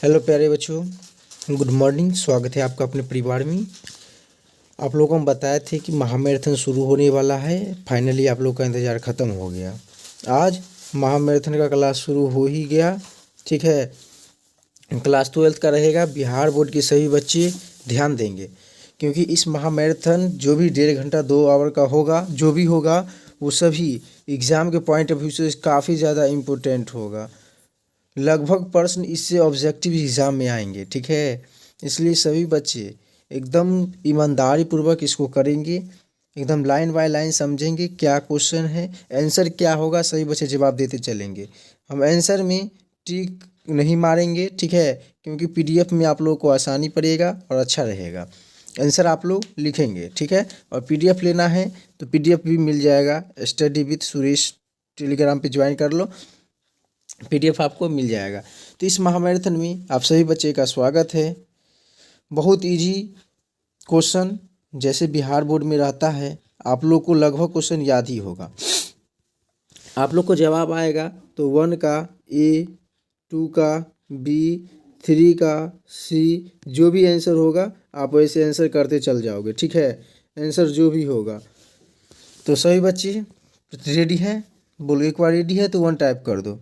Hello प्यारे बच्चों, good morning. स्वागत है आपका अपने परिवार में। आप लोगों को हम बताए थे कि महामैराथन शुरू होने वाला है। फाइनली आप लोग का इंतज़ार ख़त्म हो गया। आज महामैराथन का क्लास शुरू हो ही गया। ठीक है, क्लास 12th का रहेगा। बिहार बोर्ड के सभी बच्चे ध्यान देंगे, क्योंकि इस महामैराथन जो भी 1.5 घंटा 2 आवर का होगा, जो भी होगा वो सभी एग्ज़ाम के पॉइंट ऑफ व्यू से काफ़ी ज़्यादा इम्पोर्टेंट होगा। लगभग प्रश्न इससे ऑब्जेक्टिव एग्ज़ाम में आएंगे। ठीक है, इसलिए सभी बच्चे एकदम ईमानदारी पूर्वक इसको करेंगे, एकदम लाइन बाय लाइन समझेंगे क्या क्वेश्चन है, आंसर क्या होगा, सभी बच्चे जवाब देते चलेंगे। हम आंसर में टिक नहीं मारेंगे, ठीक है, क्योंकि पीडीएफ में आप लोगों को आसानी पड़ेगा और अच्छा रहेगा। आंसर आप लोग लिखेंगे, ठीक है। और पीडीएफ लेना है तो पीडीएफ भी मिल जाएगा। स्टडी विद सुरेश टेलीग्राम पे ज्वाइन कर लो, पीडीएफ आपको मिल जाएगा। तो इस महामैराथन में आप सभी बच्चे का स्वागत है। बहुत इजी क्वेश्चन जैसे बिहार बोर्ड में रहता है, आप लोग को लगभग क्वेश्चन याद ही होगा। आप लोग को जवाब आएगा तो 1 का ए, 2 का बी, 3 का सी, जो भी आंसर होगा आप वैसे आंसर करते चल जाओगे। ठीक है, आंसर जो भी होगा। तो सभी बच्चे रेडी हैं? बोलो एक बार रेडी है तो 1 टाइप कर दो।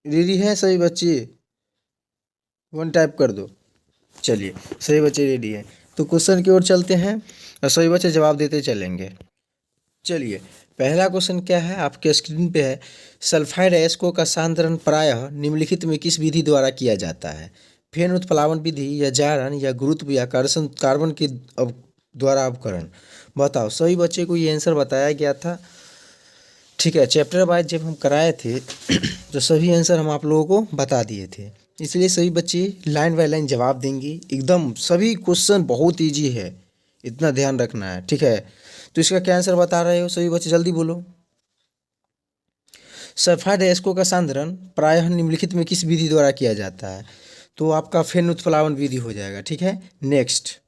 रेडी है सभी बच्चे? 1 टाइप कर दो। चलिए, सभी बच्चे रेडी हैं तो क्वेश्चन की ओर चलते हैं और सभी बच्चे जवाब देते चलेंगे। चलिए, पहला क्वेश्चन क्या है, आपके स्क्रीन पे है। सल्फाइड अयस्कों का सांद्रण प्रायः निम्नलिखित में किस विधि द्वारा किया जाता है? फेन उत्प्लावन विधि, या जारण, या गुरुत्व, या कार्बन के द्वारा अवकरण। बताओ, सभी बच्चे को ये आंसर बताया गया था। ठीक है, चैप्टर वाइज जब हम कराए थे तो सभी आंसर हम आप लोगों को बता दिए थे, इसलिए सभी बच्चे लाइन बाय लाइन जवाब देंगे। एकदम सभी क्वेश्चन बहुत इजी है, इतना ध्यान रखना है। ठीक है, तो इसका क्या आंसर बता रहे हो सभी बच्चे, जल्दी बोलो। सल्फाइड अयस्कों का सांद्रण प्रायः निम्नलिखित में किस विधि द्वारा किया जाता है? तो आपका फेन उत्प्लावन विधि हो जाएगा। ठीक है, नेक्स्ट।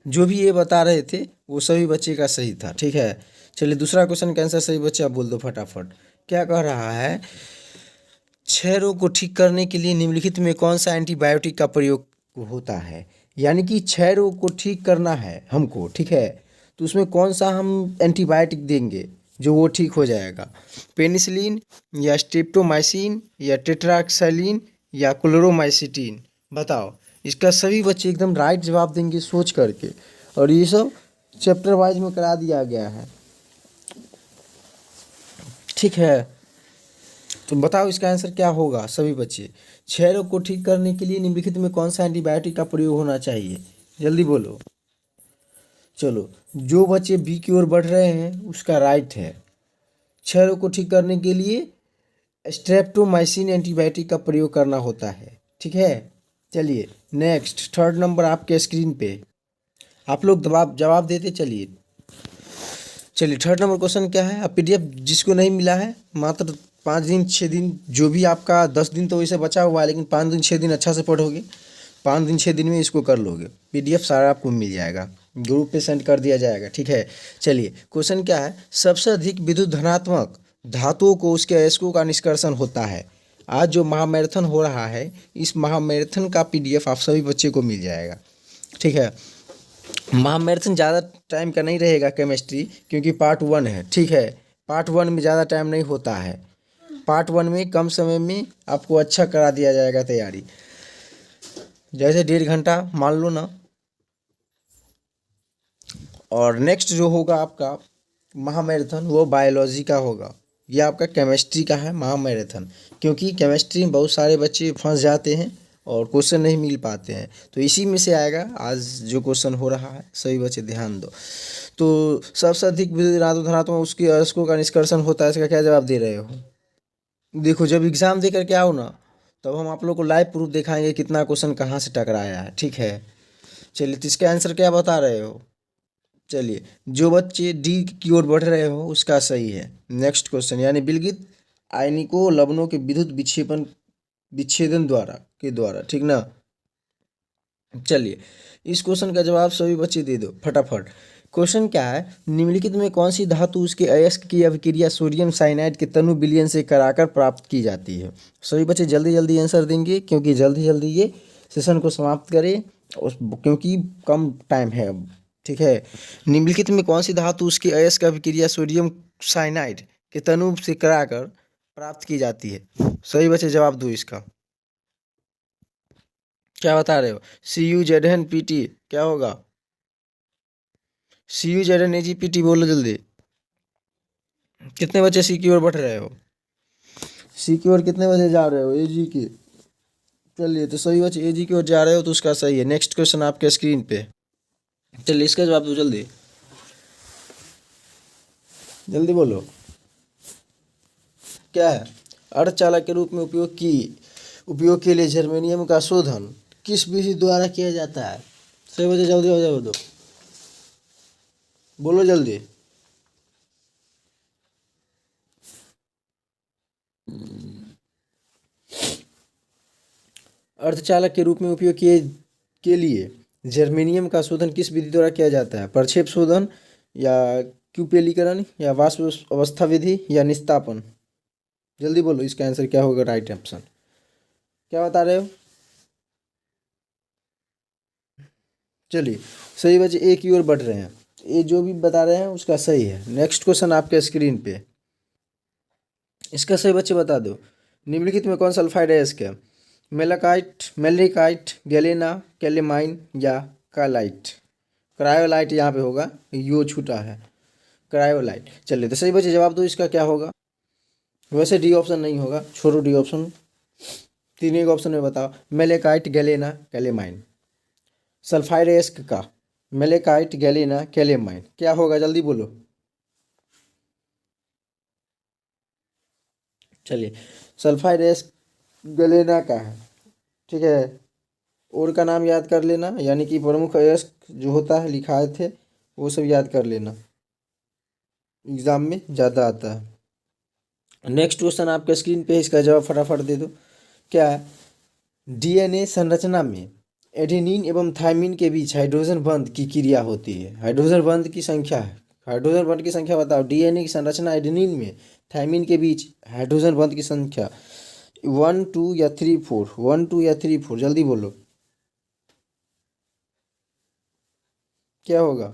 जो भी ये बता रहे थे वो सभी बच्चे का सही था। ठीक है, चलिए दूसरा क्वेश्चन का आंसर सही बच्चे आप बोल दो फटाफट। क्या कह रहा है? क्षय रोग को ठीक करने के लिए निम्नलिखित में कौन सा एंटीबायोटिक का प्रयोग होता है? यानी कि क्षय रोग को ठीक करना है हमको, ठीक है, तो उसमें कौन सा हम एंटीबायोटिक देंगे जो वो ठीक हो जाएगा? पेनिसिलिन, या स्ट्रेप्टोमाइसिन, या टेट्रासाइक्लिन, या क्लोरोमाइसिटिन। बताओ, इसका सभी बच्चे एकदम राइट जवाब देंगे सोच करके, और ये सब चैप्टर वाइज में करा दिया गया है। ठीक है, तो बताओ इसका आंसर क्या होगा सभी बच्चे। क्षय रोग को ठीक करने के लिए निम्नलिखित में कौन सा एंटीबायोटिक का प्रयोग होना चाहिए? जल्दी बोलो। चलो, जो बच्चे बी की ओर बढ़ रहे हैं उसका राइट है। क्षय रोग को ठीक करने के लिए स्ट्रेप्टोमाइसिन एंटीबायोटिक का प्रयोग करना होता है। ठीक है, चलिए नेक्स्ट, थर्ड नंबर आपके स्क्रीन पे। आप लोग जवाब देते चलिए। चलिए, थर्ड नंबर क्वेश्चन क्या है? अब पीडीएफ जिसको नहीं मिला है, मात्र 5 दिन 6 दिन, जो भी आपका 10 दिन तो वैसे बचा हुआ है, लेकिन 5 दिन 6 दिन अच्छा से पढ़ोगे, 5 दिन 6 दिन में इसको कर लोगे। पीडीएफ सारा आपको मिल जाएगा, ग्रुप पे सेंड कर दिया जाएगा। ठीक है, चलिए क्वेश्चन क्या है? सबसे अधिक विद्युत धनात्मक धातुओं को उसके अयस्कों का निष्कर्षण होता है। आज जो महामैराथन हो रहा है, इस महामैराथन का पीडीएफ आप सभी बच्चे को मिल जाएगा। ठीक है, महामैराथन ज़्यादा टाइम का नहीं रहेगा केमिस्ट्री, क्योंकि पार्ट 1 है। ठीक है, पार्ट 1 में ज़्यादा टाइम नहीं होता है। पार्ट 1 में कम समय में आपको अच्छा करा दिया जाएगा तैयारी, जैसे 1.5 घंटा मान लो ना। और नेक्स्ट जो होगा आपका महामैराथन, वो बायोलॉजी का होगा। यह आपका केमिस्ट्री का है महामैराथन, क्योंकि केमिस्ट्री में बहुत सारे बच्चे फंस जाते हैं और क्वेश्चन नहीं मिल पाते हैं, तो इसी में से आएगा आज जो क्वेश्चन हो रहा है। सभी बच्चे ध्यान दो। तो सबसे अधिक धनात्मक उसके अयस्कों का निष्कर्षण होता है, इसका क्या जवाब दे रहे हो? देखो, जब एग्ज़ाम दे करके आओ ना, तब हम आप लोग को लाइव प्रूफ दिखाएंगे कितना क्वेश्चन कहाँ से टकराया है। ठीक है, चलिए, तो इसका आंसर क्या बता रहे हो? चलिए, जो बच्चे डी की ओर बढ़ रहे हो उसका सही है। नेक्स्ट क्वेश्चन, यानी विलगित आयनिकों लवणों के विद्युत विच्छेदन द्वारा, ठीक ना। चलिए, इस क्वेश्चन का जवाब सभी बच्चे दे दो फटाफट। क्वेश्चन क्या है, निम्नलिखित में कौन सी धातु उसके अयस्क की अभिक्रिया सोडियम साइनाइड के तनु विलयन से कराकर प्राप्त की जाती है। सभी बच्चे जल्दी जल्दी आंसर देंगे क्योंकि जल्दी जल्दी ये सेशन को समाप्त करें क्योंकि कम टाइम है अब। ठीक है, निम्नलिखित में कौन सी धातु उसके अयस्क अभिक्रिया सोडियम साइनाइड के तनु से कराकर प्राप्त की जाती है। सही बच्चे जवाब दो इसका। क्या बता रहे हो? CuZnPt क्या होगा? CuZnAgPt बोलो जल्दी। कितने बच्चे सी की ओर बढ़ रहे हो? सी की ओर कितने बजे जा रहे हो? एजी की। चलिए, तो सही बच्चे एजी की ओर जा रहे हो तो उसका सही है। नेक्स्ट क्वेश्चन आपके स्क्रीन पे। चलिए इसका जवाब दो जल्दी, जल्दी बोलो। क्या है? अर्धचालक के रूप में उपयोग के लिए जर्मेनियम का शोधन किस विधि द्वारा किया जाता है? सही बच्चे जल्दी हो जाओ, दो बोलो जल्दी। अर्धचालक के रूप में उपयोग किए के लिए जर्मेनियम का शोधन किस विधि द्वारा किया जाता है? प्रक्षेप शोधन या क्यूपेलीकरण या वाष्प अवस्था विधि या निस्तापन? जल्दी बोलो इसका आंसर क्या होगा राइट ऑप्शन। क्या बता रहे हो? चलिए, सही बच्चे एक की ओर बढ़ रहे हैं। ये जो भी बता रहे हैं उसका सही है। नेक्स्ट क्वेश्चन आपके स्क्रीन पे। इसका सही बच्चे बता दो, निम्नलिखित में कौन सल्फाइड है इसके? मेलाकाइट, मेलनिकाइट, गैलेना, कैलेमाइन या कालाइट? क्रायोलाइट यहाँ पे होगा, यो छूटा है, क्रायोलाइट। चलिए, तो सही बच्चे जवाब दो इसका क्या होगा। वैसे डी ऑप्शन नहीं होगा, छोड़ो डी ऑप्शन, तीन एक ऑप्शन में बताओ। Malachite, galena, calamine. Sulphide ask का मेलेकाइट, गैलेना, कैलेमाइन क्या होगा? जल्दी बोलो। चलिए, सल्फाइड एस्क गैलेना का है। ठीक है, और का नाम याद कर लेना, यानी कि प्रमुख एस्क जो होता है लिखाए थे वो सब याद कर लेना, एग्जाम में ज़्यादा आता है। नेक्स्ट क्वेश्चन आपके स्क्रीन पे, इसका जवाब फटाफट दे दो। क्या है? डीएनए संरचना में एडेनिन एवं थाइमिन के बीच हाइड्रोजन बंध की क्रिया होती है। हाइड्रोजन बंध की संख्या है, हाइड्रोजन बंध की संख्या बताओ। डीएनए की संरचना एडेनिन में थाइमिन के बीच हाइड्रोजन बंध की संख्या 1 2 या 3 4? 1 2 या 3 4? जल्दी बोलो क्या होगा?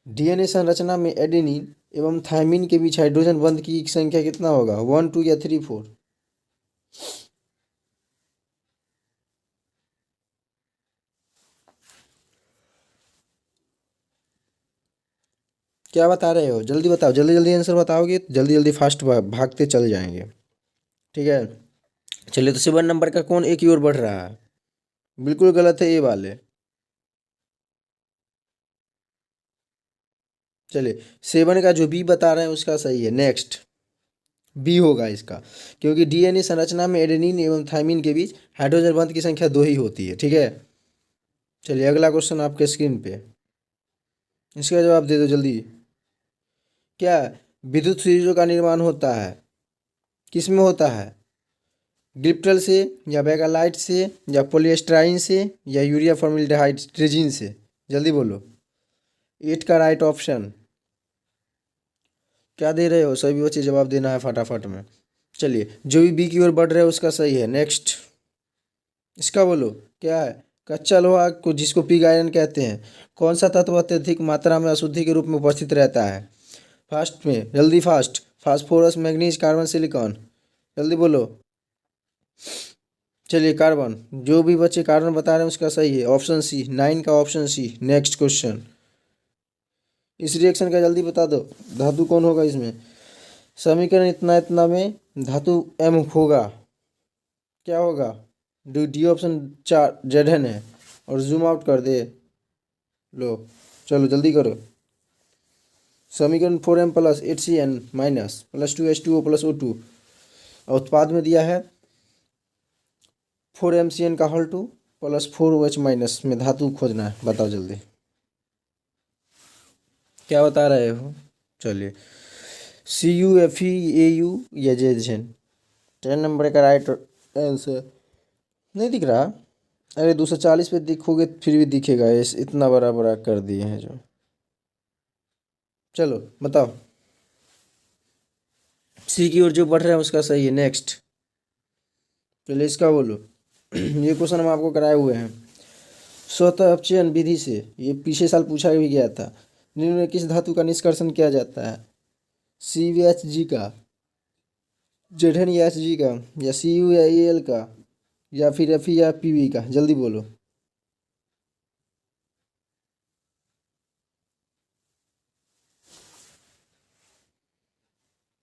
डीएनए संरचना में एडेनिन एवं थाइमिन के बीच हाइड्रोजन बंध की संख्या कितना होगा? 1 2 या 3 4? क्या बता रहे हो? जल्दी बताओ, जल्दी जल्दी आंसर बताओगे तो जल्दी जल्दी फास्ट भागते चल जाएंगे। ठीक है, चलिए, तो 7 नंबर का कौन एक की ओर बढ़ रहा है? बिल्कुल गलत है ये वाले। चलिए, 7 का जो बी बता रहे हैं उसका सही है। नेक्स्ट बी होगा इसका, क्योंकि डीएनए संरचना में एडेनिन एवं थाइमिन के बीच हाइड्रोजन बंध की संख्या 2 ही होती है। ठीक है, चलिए अगला क्वेश्चन आपके स्क्रीन पे, इसका जवाब दे दो जल्दी। क्या विद्युत फ्यूजों का निर्माण होता है? किस में होता है? ग्लिप्टल से या बेगालाइट से या पॉलीस्टाइरीन से या यूरिया फॉर्मल्डिहाइड रेजिन से? जल्दी बोलो। 8 का राइट ऑप्शन। क्या दे रहे हो? सभी बच्चे जवाब देना है फटाफट में। चलिए, जो भी बी की ओर बढ़ रहे हैं उसका सही है। नेक्स्ट इसका बोलो। क्या है? कच्चा लोहा को जिसको पिग आयरन कहते हैं, कौन सा तत्व अत्यधिक मात्रा में अशुद्धि के रूप में उपस्थित रहता है? फास्ट में, जल्दी fast. Phosphorus, manganese, carbon, silicon? जल्दी बोलो। चलिए, कार्बन। जो भी बच्चे कार्बन बता रहे हैं उसका सही है, ऑप्शन सी, 9 का ऑप्शन सी। नेक्स्ट क्वेश्चन, इस रिएक्शन का जल्दी बता दो, धातु कौन होगा इसमें? समीकरण इतना इतना में धातु एम होगा। क्या होगा? डी ऑप्शन 4 जेडन है, और जूम आउट कर दे लो। चलो जल्दी करो। समीकरण 4m plus 8cn minus plus 2h2o plus O2, और उत्पाद में दिया है 4mcn का होल 2 प्लस 4OH माइनस में धातु खोजना है। बताओ जल्दी क्या बता रहे हो। चलिए, CuFeAu या जेजेन? 10 नंबर का राइट आंसर। नहीं दिख रहा? अरे 240 पे दिखोगे फिर भी दिखेगा, इतना बड़ा बड़ा कर दिए हैं जो। चलो बताओ। सी की ओर जो बढ़ रहा है उसका सही है। नेक्स्ट। चलिए इसका बोलो। ये क्वेश्चन हम आपको कराए हुए हैं। स्वतः अपचयन विधि से, ये पिछले साल पूछा भी गया था, निम्न में किस धातु का निष्कर्षण किया जाता है? CVHG का, जेठन या HG का, या CU या AL का, या फिर Fe या PB का? जल्दी बोलो।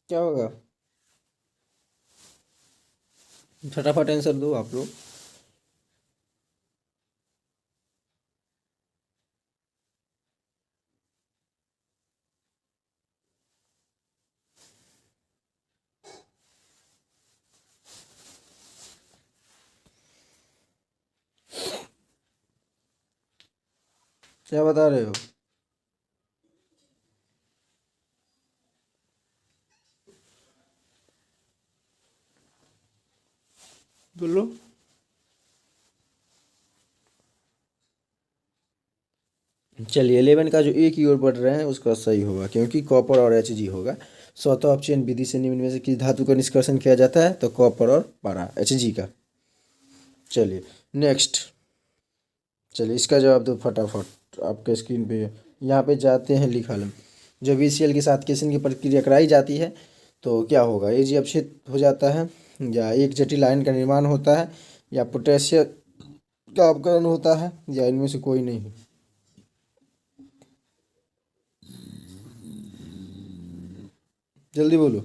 क्या होगा? फटाफट आंसर दो आप लोग। क्या बता रहे हो? बोलो। चलिए 11 का जो ए की ओर बढ़ रहे हैं उसका सही होगा, क्योंकि कॉपर और HG होगा। स्वतः अपचयन विधि से निम्न में से किस धातु का निष्कर्षण किया जाता है? तो कॉपर और पारा, HG का। चलिए नेक्स्ट। चलिए इसका जवाब दो फटाफट, आपके स्क्रीन पे यहाँ पे जाते हैं लिखा लें। जब VCl के साथ केशन की प्रक्रिया कराई जाती है तो क्या होगा? AG अपक्षित हो जाता है, या एक जटिल आयन का निर्माण होता है, या पोटेशियम का अपकरण होता है, या इनमें से कोई नहीं? जल्दी बोलो।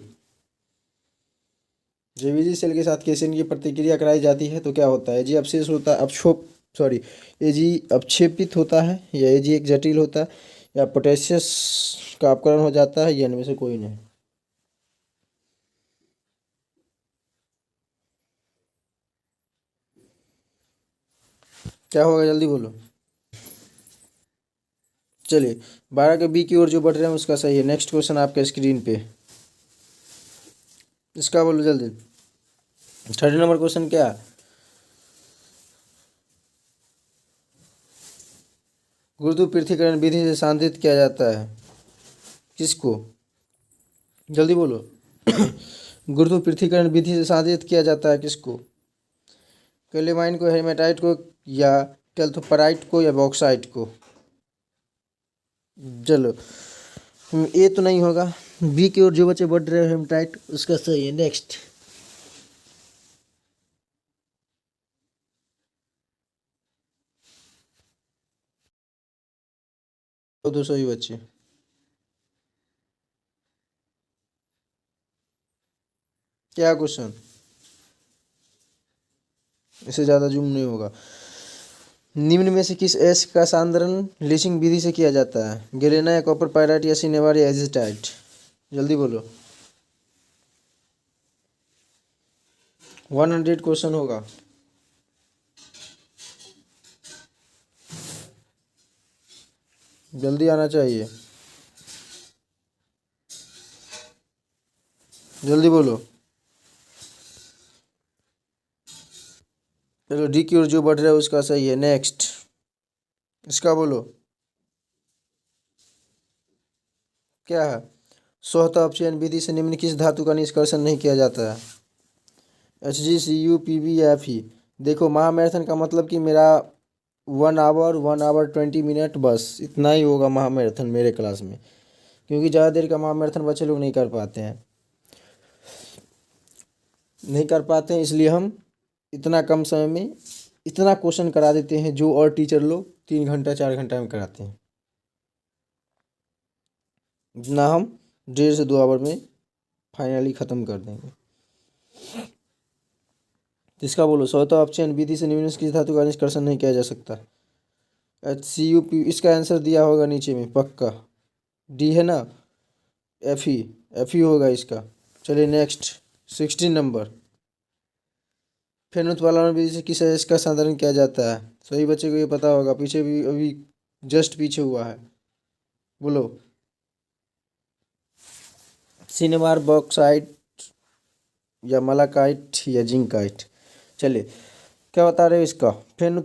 जब VCl के साथ केशन की प्रतिक्रिया कराई जाती है तो क्या होता है? AG अवशेष होता है, अपक्षोप सॉरी AG अपक्षेपित होता है, या AG एक जटिल होता है, या पोटेशियस का अपकरण हो जाता है, या इनमें से कोई नहीं? क्या होगा? जल्दी बोलो। चलिए 12 के बी की ओर जो बढ़ रहे हैं उसका सही है। नेक्स्ट क्वेश्चन आपके स्क्रीन पे, इसका बोलो जल्दी। 30 नंबर क्वेश्चन क्या? गुरुत्व विधि से सांद्रित किया जाता है किसको? जल्दी बोलो। गुरुत्व पृथ्वीकरण विधि से सांद्रित किया जाता है किसको? कैलेमाइन को, हेमेटाइट को, या कैल्थोपराइट को, या बॉक्साइट को? चलो ये तो नहीं होगा। बी की ओर जो बच्चे बढ़ रहे हैं हेमेटाइट, उसका सही है। नेक्स्ट। दो सही बच्चे। क्या क्वेश्चन? इससे ज़्यादा जूम नहीं होगा। निम्न में से किस एस का सांद्रण लीचिंग विधि से किया जाता है? गेलेना, या कॉपर पायराइट, या सिनेबार, या एजिटाइट? जल्दी बोलो। 100 क्वेश्चन होगा। जल्दी आना चाहिए। जल्दी बोलो। चलो डी की ओर जो बढ़ रहा है उसका सही है। नेक्स्ट। इसका बोलो। क्या है? स्वतः अपचयन विधि से निम्न किस धातु का निष्कर्षण नहीं किया जाता है? HG, CU, PB, या Fe? देखो महामैराथन का मतलब कि मेरा 1 आवर 20 मिनट, बस इतना ही होगा महामैराथन मेरे क्लास में, क्योंकि ज़्यादा देर का महामैराथन बच्चे लोग नहीं कर पाते हैं, इसलिए हम इतना कम समय में इतना क्वेश्चन करा देते हैं, जो और टीचर लोग 3 घंटा 4 घंटा में कराते हैं। इतना हम 1.5 से 2 आवर में फाइनली ख़त्म कर देंगे। इसका बोलो। स्वतः अपचयन विधि से निम्न किस धातु का निष्कर्षण नहीं किया जा सकता? HCU, इसका आंसर दिया होगा नीचे में पक्का। डी है ना? Fe होगा इसका। चलिए नेक्स्ट। 16 नंबर। फेन उत्पादन विधि से किस अयस्क का संधारण किया जाता है? सभी बच्चे को ये पता होगा, पीछे भी अभी जस्ट पीछे हुआ है। बोलो। सिनेमार, बॉक्साइट, या मलाकाइट, या जिंकाइट? चलिए क्या बता रहे हो इसका? फेन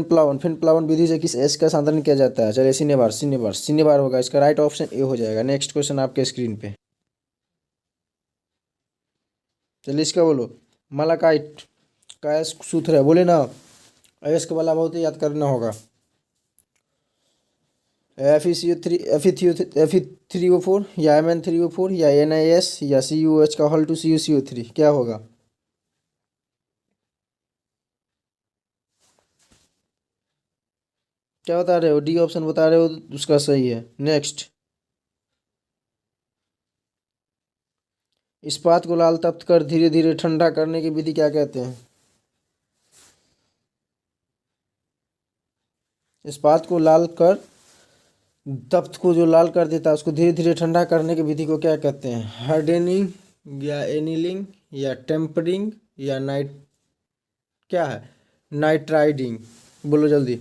प्लावन विधि से किस एस का सांद्रण किया जाता है? चलिए सिनेबार होगा इसका राइट ऑप्शन ए हो जाएगा। नेक्स्ट क्वेश्चन आपके स्क्रीन पे। चलिए इसका बोलो। मालाकाइट का एस सूत्र है, बोले ना। एस के वाला बहुत ही याद करना होगा। Fe3O4 या Mn3O4 या NiS या CuOH का होल टू CuCO3 क्या होगा? क्या बता रहे हो? डी ऑप्शन बता रहे हो, उसका सही है। नेक्स्ट। इस्पात को लाल तप्त कर धीरे धीरे ठंडा करने की विधि क्या कहते हैं? इस्पात को लाल कर तप्त को जो लाल कर देता है उसको धीरे धीरे ठंडा करने की विधि को क्या कहते हैं? हार्डनिंग या एनीलिंग या टेम्परिंग या नाइट क्या है? नाइट्राइडिंग। बोलो जल्दी।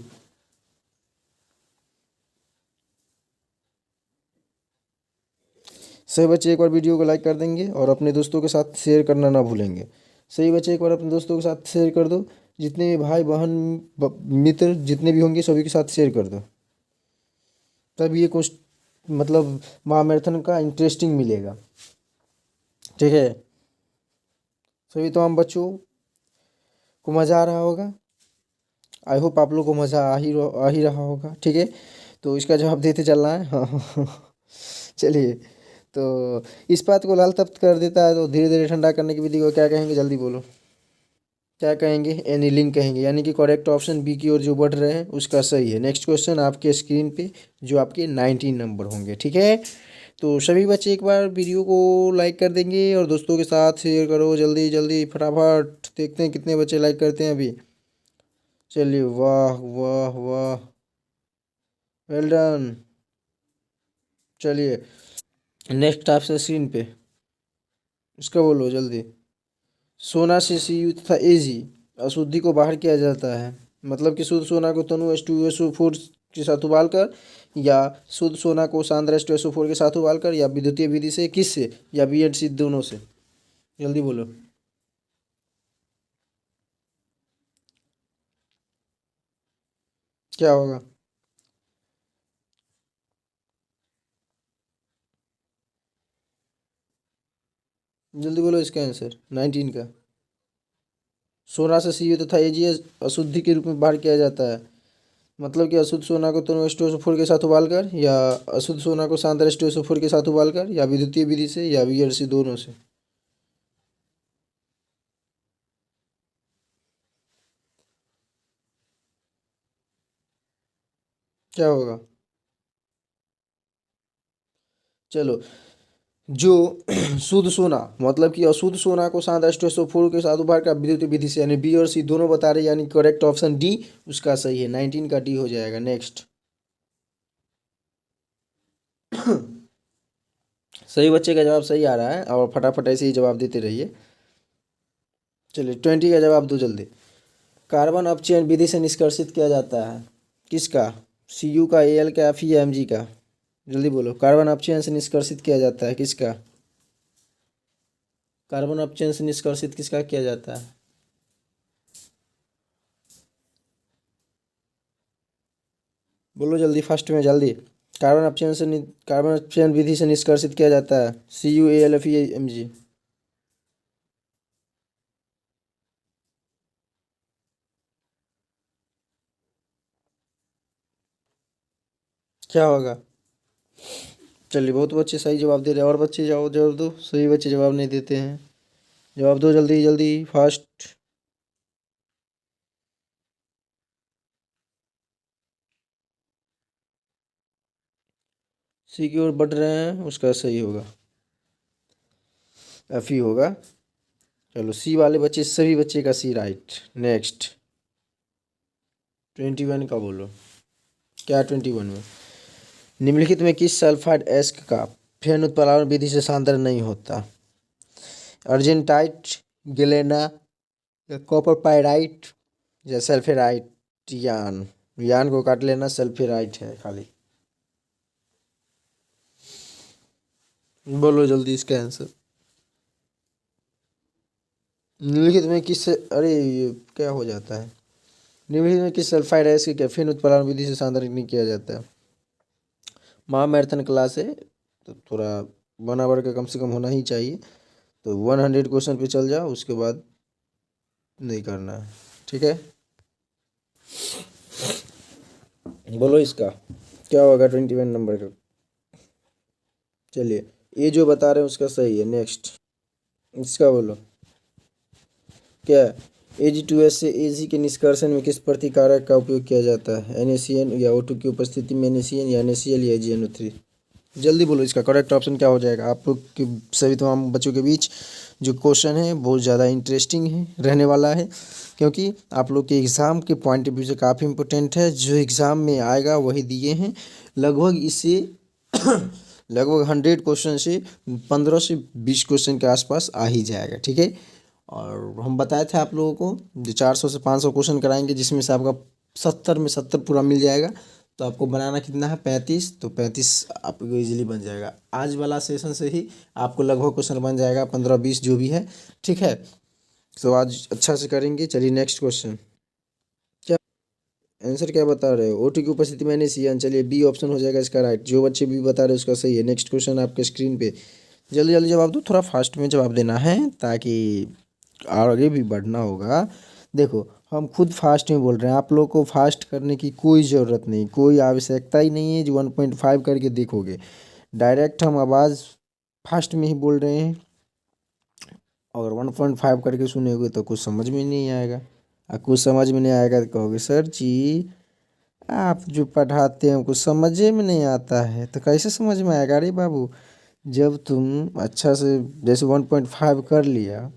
सही बच्चे एक बार वीडियो को लाइक कर देंगे और अपने दोस्तों के साथ शेयर करना ना भूलेंगे। सही बच्चे एक बार अपने दोस्तों के साथ शेयर कर दो। जितने भी भाई बहन मित्र जितने भी होंगे सभी के साथ शेयर कर दो। तब ये कुछ मतलब महामैराथन का इंटरेस्टिंग मिलेगा। ठीक है। सभी तमाम बच्चों को मज़ा आ रहा होगा। आई होप आप लोग को मज़ा आ ही रहा होगा। ठीक है, तो इसका जवाब देते चलना है। हाँ। चलिए, तो इस्पात को लाल तप्त कर देता है तो धीरे धीरे ठंडा करने की विधि को क्या कहेंगे? जल्दी बोलो। क्या कहेंगे? एनीलिंग कहेंगे। यानी कि करेक्ट ऑप्शन बी की ओर जो बढ़ रहे हैं उसका सही है। नेक्स्ट क्वेश्चन आपके स्क्रीन पे जो आपके 19 नंबर होंगे। ठीक है, तो सभी बच्चे एक बार वीडियो को लाइक कर देंगे और दोस्तों के साथ शेयर करो जल्दी जल्दी फटाफट। देखते हैं कितने बच्चे लाइक करते हैं अभी। चलिए, वाह वाह वाह, वेल डन। चलिए नेक्स्ट आपसे स्क्रीन पे इसका बोलो जल्दी। सोना से Cu तथा Ag अशुद्धि को बाहर किया जाता है। मतलब कि शुद्ध सोना को तनु H2SO4 के साथ उबालकर या शुद्ध सोना को सांद्र H2SO4 के साथ उबालकर या विद्युतीय विधि से, किससे? या बी एंड सी दोनों से। जल्दी बोलो। क्या होगा? जल्दी बोलो इसका आंसर 19 का। सोना से Cu तथा Ag अशुद्धि के रूप में बाहर किया जाता है। मतलब कि अशुद्ध सोना को तनु H2SO4 के साथ उबालकर या अशुद्ध सोना को सांद्र H2SO4 के साथ उबालकर या विद्युतीय विधि से या बी एंड सी दोनों से। क्या होगा? चलो, जो शुद्ध सोना मतलब कि अशुद्ध सोना को सांद्र H2SO4 के साथ उबाल कर विद्युत विधि से, यानी बी और सी दोनों बता रहे, यानी करेक्ट ऑप्शन डी उसका सही है। 19 का डी हो जाएगा। नेक्स्ट। सही बच्चे का जवाब सही आ रहा है और फटाफट ऐसे ही जवाब देते रहिए। चलिए 20 का जवाब दो जल्दी। कार्बन अपचयन विधि से निष्कर्षित किया जाता है। किसका? Cu का, Al का, Fe या Mg का? जल्दी बोलो। कार्बन अपचयन से निष्कर्षित किया जाता है किसका? कार्बन अपचयन से निष्कर्षित किसका किया जाता है? बोलो जल्दी, फर्स्ट में जल्दी। कार्बन अपचयन विधि से निष्कर्षित किया जाता है CuAlFeMg। क्या होगा? चलिए, बहुत बच्चे सही जवाब दे रहे हैं और बच्चे जवाब दो। सही बच्चे जवाब नहीं देते हैं। जवाब दो जल्दी जल्दी, फास्ट। सी की ओर बढ़ रहे हैं, उसका सही होगा एफ ही होगा। चलो, सी वाले बच्चे, सभी बच्चे का सी राइट। नेक्स्ट 21 का बोलो। क्या 21 में? निम्नलिखित में किस सल्फाइड एस्क का फेन उत्प्लावन विधि से सांद्रण नहीं होता? अर्जेंटाइट, गेलेना या कॉपर पायराइट या सल्फेराइट? यान यान को काट लेना, सल्फेराइट है खाली। बोलो जल्दी इसका आंसर। निम्नलिखित में किस अरे ये क्या हो जाता है, निम्नलिखित में किस सल्फाइड आयस के कैफीन उत्पादन विधि से सांद्रीकरण किया जाता है। महामैराथन क्लास है तो थोड़ा 1 आवर का कम से कम होना ही चाहिए, तो 100 क्वेश्चन पे चल जाओ, उसके बाद नहीं करना है, ठीक है। बोलो इसका क्या होगा 21 नंबर का। चलिए ये जो बता रहे हैं उसका सही है। नेक्स्ट इसका बोलो क्या AG2S से AG के निष्कर्षण में किस प्रतिकारक का उपयोग किया जाता है। NaCN या O2 की उपस्थिति में NaCN या NaCl या AgNO3। जल्दी बोलो इसका करेक्ट ऑप्शन क्या हो जाएगा। आप लोग के सभी तमाम बच्चों के बीच जो क्वेश्चन है बहुत ज़्यादा इंटरेस्टिंग है रहने वाला है, क्योंकि आप लोग के एग्ज़ाम के पॉइंट ऑफ व्यू से काफ़ी इंपॉर्टेंट है। जो एग्ज़ाम में आएगा वही दिए हैं। लगभग इससे लगभग 100 क्वेश्चन से 15 से 20 क्वेश्चन के आसपास आ ही जाएगा, ठीक है। और हम बताए थे आप लोगों को जो 400 से 500 क्वेश्चन कराएंगे, जिसमें से आपका 70 में 70 पूरा मिल जाएगा। तो आपको बनाना कितना है 35, तो 35 आपको इजीली बन जाएगा। आज वाला सेशन से ही आपको लगभग क्वेश्चन बन जाएगा 15-20 जो भी है, ठीक है। तो आज अच्छा से करेंगे। चलिए नेक्स्ट क्वेश्चन क्या आंसर क्या बता रहे हो। ओटी की उपस्थिति में NaCN, चलिए बी ऑप्शन हो जाएगा इसका राइट। जो बच्चे भी बता रहे हैं उसका सही है। नेक्स्ट क्वेश्चन आपके स्क्रीन पे, जल्दी जल्दी जवाब दो, थोड़ा फास्ट में जवाब देना है ताकि आगे भी बढ़ना होगा। देखो हम खुद फास्ट में बोल रहे हैं, आप लोग को फास्ट करने की कोई ज़रूरत नहीं, कोई आवश्यकता ही नहीं है जो 1.5 करके देखोगे। डायरेक्ट हम आवाज़ फास्ट में ही बोल रहे हैं, और 1.5 करके सुनेंगे तो कुछ समझ में नहीं आएगा। और कुछ समझ में नहीं आएगा तो कहोगे सर जी आप जो पढ़ाते हैं कुछ समझ में नहीं आता है। तो कैसे समझ में आएगा। अरे बाबू जब तुम अच्छा से जैसे 1.5 कर लिया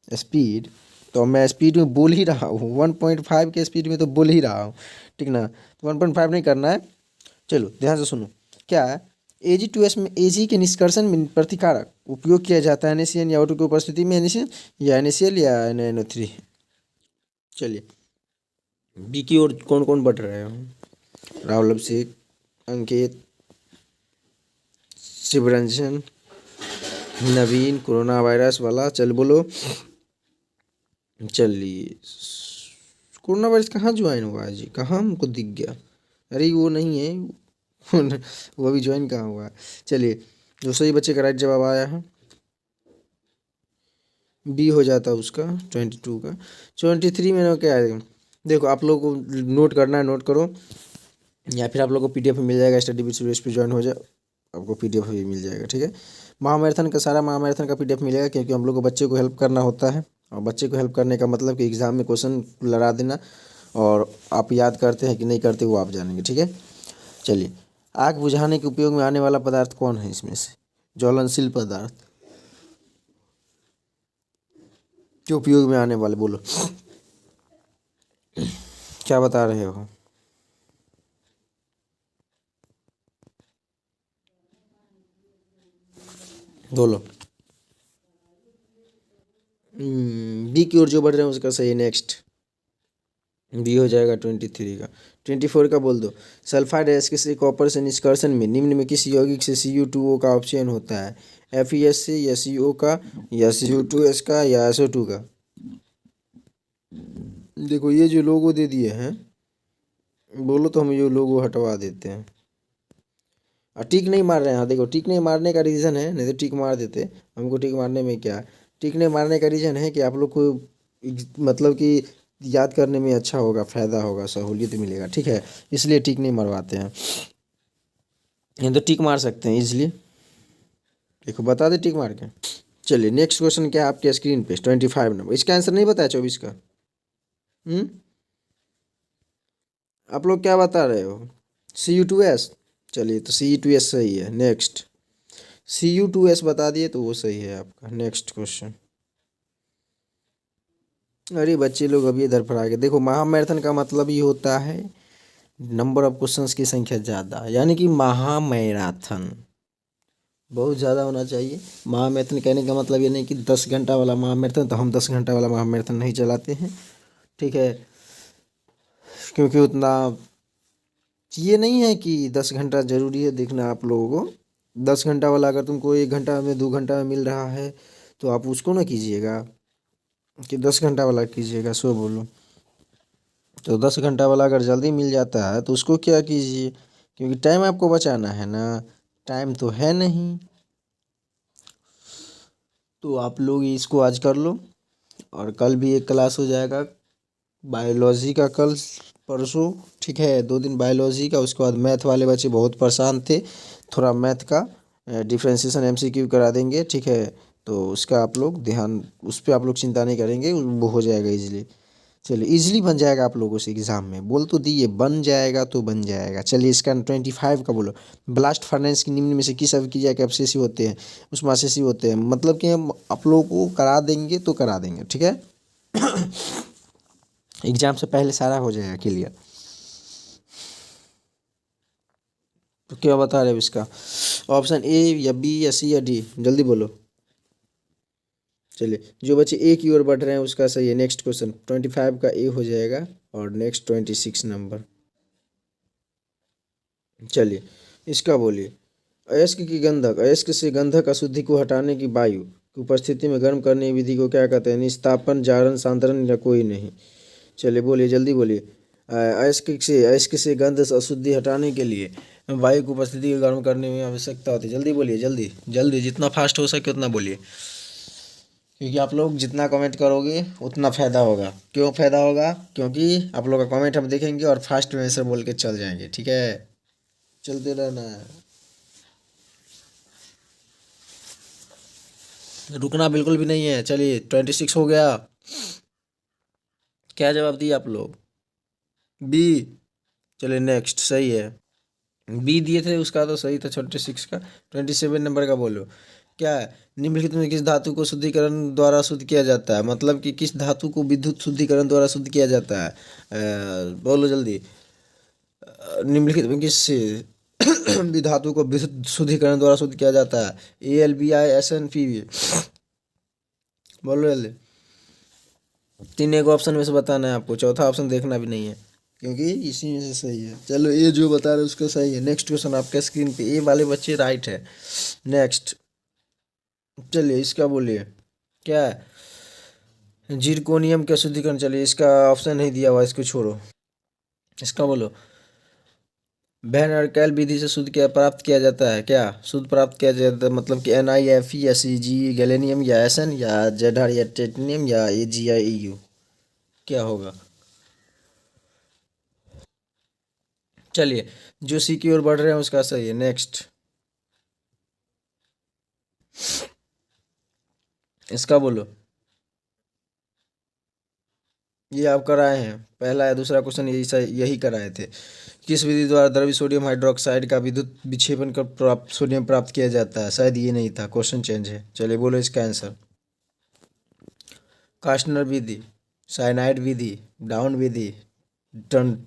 स्पीड, तो मैं स्पीड में बोल ही रहा हूँ, 1.5 के स्पीड में तो बोल ही रहा हूँ, ठीक ना। तो 1.5 नहीं करना है। चलो ध्यान से सुनो क्या AG2S में AG के निष्कर्षण में प्रतिकारक उपयोग किया जाता है NaCN या O2 की उपस्थिति में NaCN या NaCl या NaNO3। चलिए बी की ओर कौन कौन बढ़ रहे हो। राहुल अभिषेक, अंकित, शिवरंजन, नवीन, कोरोना वायरस वाला, चल बोलो। चलिए कोरोना वायरस कहाँ ज्वाइन हुआ है जी, कहाँ हमको दिख गया। अरे वो नहीं है वो अभी ज्वाइन कहाँ हुआ है। चलिए जो सही बच्चे का राइट जवाब आया है बी हो जाता है उसका 22 का। 23 में ना क्या है, देखो आप लोग को नोट करना है नोट करो, या फिर आप लोग को PDF मिल जाएगा। स्टडी विद सुरेश पे ज्वाइन हो जाए, आपको PDF भी मिल जाएगा, ठीक है। महामैराथन का सारा महामैराथन का PDF मिलेगा, क्योंकि हम लोग को बच्चे को हेल्प करना होता है। और बच्चे को हेल्प करने का मतलब कि एग्ज़ाम में क्वेश्चन लड़ा देना, और आप याद करते हैं कि नहीं करते वो आप जानेंगे, ठीक है। चलिए आग बुझाने के उपयोग में आने वाला पदार्थ कौन है इसमें से, ज्वलनशील पदार्थ के उपयोग में आने वाले, बोलो क्या बता रहे हो। बोलो बी की ओर जो बढ़ रहे हैं उसका सही है। नेक्स्ट बी हो जाएगा 23 का। 24 का बोल दो। सल्फाइड एसिड से कॉपर से निष्कर्षण में निम्न में किस यौगिक से CU2O का ऑप्शन होता है। FeS से या CO का या CU2S का या SO2 का। देखो ये जो लोगो दे दिए हैं, बोलो तो हम ये लोगो हटवा देते हैं। और टिक नहीं मार रहे हैं, हाँ देखो टिक नहीं मारने का रीज़न है, नहीं तो टिक मार देते। हमको टिक मारने में क्या, टिक नहीं मारने का रीज़न है कि आप लोग को मतलब कि याद करने में अच्छा होगा, फ़ायदा होगा, सहूलियत मिलेगा, ठीक है, इसलिए टिक नहीं मरवाते हैं। नहीं तो टिक मार सकते हैं इजली, देखो बता दे टिक मार के। चलिए नेक्स्ट क्वेश्चन क्या है आपके स्क्रीन पे 25 नंबर। इसका आंसर नहीं बताया 24 का। आप लोग क्या बता रहे हो CU2S। चलिए तो CU2S सही है। नेक्स्ट CU2S बता दिए तो वो सही है आपका। नेक्स्ट क्वेश्चन, अरे बच्चे लोग अभी इधर पर आ गए। देखो महामैराथन का मतलब ये होता है नंबर ऑफ क्वेश्चंस की संख्या ज़्यादा, यानी कि महामैराथन बहुत ज़्यादा होना चाहिए। महामैराथन कहने का मतलब ये नहीं कि 10 घंटा वाला महामैराथन, तो हम 10 घंटा वाला महामैराथन नहीं चलाते हैं, ठीक है। क्योंकि उतना ये नहीं है कि 10 घंटा ज़रूरी है देखना आप लोगों को। 10 घंटा वाला अगर तुमको 1 घंटा में 2 घंटा में मिल रहा है तो आप उसको ना कीजिएगा, कि 10 घंटा वाला कीजिएगा, सो बोलो। तो 10 घंटा वाला अगर जल्दी मिल जाता है तो उसको क्या कीजिए, क्योंकि टाइम आपको बचाना है ना, टाइम तो है नहीं। तो आप लोग इसको आज कर लो, और कल भी एक क्लास हो जाएगा बायोलॉजी का, कल परसों, ठीक है, 2 दिन बायोलॉजी का। उसके बाद मैथ वाले बच्चे बहुत परेशान थे, थोड़ा मैथ का डिफ्रेंशिएशन एमसीक्यू करा देंगे, ठीक है। तो उसका आप लोग ध्यान, उस पर आप लोग चिंता नहीं करेंगे, वो हो जाएगा इजीली। चलिए, इजीली बन जाएगा आप लोगों से एग्जाम में, बोल तो दिए बन जाएगा तो बन जाएगा। चलिए, इसका 25 का बोलो। ब्लास्ट फर्नेस की निम्न में से किस अभिक्रिया के अपशेषी होते हैं, उसमें अशेषी होते हैं, मतलब कि हम आप लोगों को करा देंगे तो करा देंगे, ठीक है। एग्जाम से पहले सारा हो जाएगा क्लियर। तो क्या बता रहे हो इसका, ऑप्शन ए या बी या सी या डी, जल्दी बोलो। चलिए, जो बच्चे ए की ओर बढ़ रहे हैं उसका सही है। नेक्स्ट क्वेश्चन 25 का ए हो जाएगा, और नेक्स्ट 26 नंबर। चलिए, इसका बोलिए। अयस्क की गंधक, अयस्क से गंधक अशुद्धि को हटाने की वायु की उपस्थिति में गर्म करने की विधि को क्या कहते हैं, निस्तापन, जारण, सांतरण या कोई नहीं। चलिए बोलिए, जल्दी बोलिए। अयस्क से गंध अशुद्धि हटाने के लिए वायु की उपस्थिति को गर्म करने में आवश्यकता होती है। जल्दी बोलिए, जल्दी जल्दी, जितना फास्ट हो सके उतना बोलिए, क्योंकि आप लोग जितना कमेंट करोगे उतना फ़ायदा होगा। क्यों फ़ायदा होगा, क्योंकि आप लोग का कमेंट हम देखेंगे और फास्ट में से बोल के चल जाएंगे, ठीक है। चलते रहना है, रुकना बिल्कुल भी नहीं है। चलिए, 26 हो गया। क्या जवाब दिए आप लोग, बी। चलिए नेक्स्ट, सही है, बी दिए थे, उसका तो सही था 26 का। 27 नंबर का बोलो। क्या है, निम्नलिखित में किस धातु को शुद्धिकरण द्वारा शुद्ध किया जाता है, मतलब कि किस धातु को विद्युत शुद्धिकरण द्वारा शुद्ध किया जाता है, बोलो जल्दी। निम्नलिखित में किस भी धातु को विद्युत शुद्धिकरण द्वारा शुद्ध किया जाता है, AlBi SnPb, बोलो जल्दी। तीन एक ऑप्शन में से बताना है आपको, चौथा ऑप्शन देखना भी नहीं है, क्योंकि इसी में से सही है। चलो, ये जो बता रहे हैं उसका सही है। नेक्स्ट क्वेश्चन आपके स्क्रीन पे, ए वाले बच्चे राइट है। नेक्स्ट, चलिए इसका बोलिए। क्या है, जिरकोनियम का शुद्धिकरण, चलिए इसका ऑप्शन नहीं दिया हुआ, इसको छोड़ो। इसका बोलो। वैन आर्केल विधि से शुद्ध क्या प्राप्त किया जाता है, क्या शुद्ध प्राप्त किया जाता है, मतलब कि NiFe या Cg, गैलेनियम या Sn या Zr या टेटनियम या AgIu, क्या होगा। चलिए, जो सी की ओर बढ़ रहे हैं उसका सही है। नेक्स्ट, इसका बोलो। ये आप कराए हैं, पहला या दूसरा क्वेश्चन यही कराए थे। किस विधि द्वारा द्रव्य सोडियम हाइड्रोक्साइड का विद्युत विक्षेपण कर प्राप्त सोडियम प्राप्त किया जाता है, शायद ये नहीं था, क्वेश्चन चेंज है। चलिए बोलो इसका आंसर। कास्टनर विधि, साइनाइड विधि, डाउन विधि,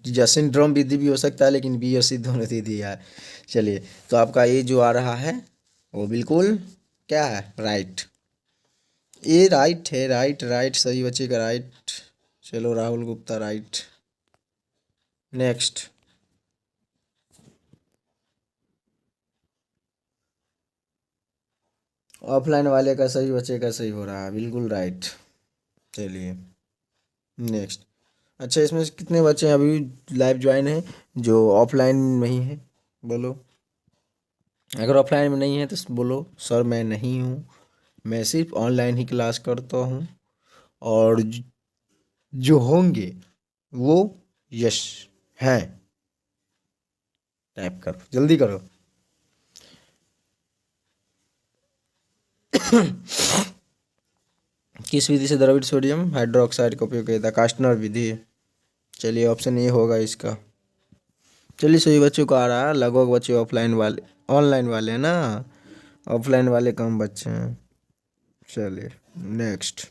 या सिंड्रोम विधि भी हो सकता है, लेकिन बी और सी दोनों दे दिया है। चलिए, तो आपका ये जो आ रहा है वो बिल्कुल क्या है, राइट। ये राइट है, राइट राइट, सही बच्चे का राइट। चलो, Rahul Gupta right. Next, offline वाले का सही बच्चे का सही हो रहा है, बिल्कुल राइट। चलिए नेक्स्ट। अच्छा, इसमें से कितने बच्चे हैं अभी लाइव ज्वाइन हैं जो ऑफलाइन नहीं है, बोलो। अगर ऑफलाइन में नहीं है तो बोलो, सर मैं नहीं हूँ, मैं सिर्फ ऑनलाइन ही क्लास करता हूँ। और जो होंगे वो यश हैं, टाइप करो, जल्दी करो। किस विधि से द्रवित सोडियम हाइड्रोक्साइड का उपयोग किया था, कास्टनर विधि। चलिए, ऑप्शन ए होगा इसका। चलिए, सभी बच्चों को आ रहा है, लगभग बच्चे ऑफलाइन वाले, ऑनलाइन वाले हैं ना, ऑफलाइन वाले कम बच्चे हैं। चलिए नेक्स्ट।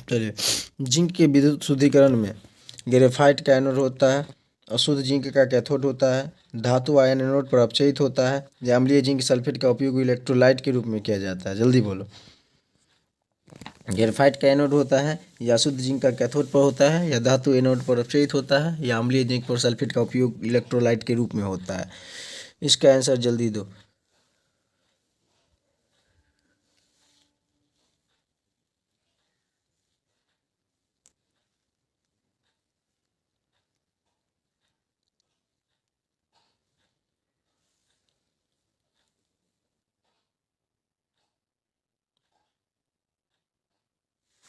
चलिए, जिंक के विद्युत शुद्धिकरण में ग्रेफाइट का एनोड होता है, अशुद्ध जिंक का कैथोड होता है, धातु आयन एनोड पर अपचयित होता है, या अम्लीय जिंक सल्फेट का उपयोग इलेक्ट्रोलाइट के रूप में किया जाता है, जल्दी बोलो। ग्रेफाइट का एनोड होता है, या शुद्ध जिंक का कैथोड पर होता है, या धातु एनोड पर अपचयित होता है, या अम्लीय जिंक पर सल्फेट का उपयोग इलेक्ट्रोलाइट के रूप में होता है। इसका आंसर जल्दी दो।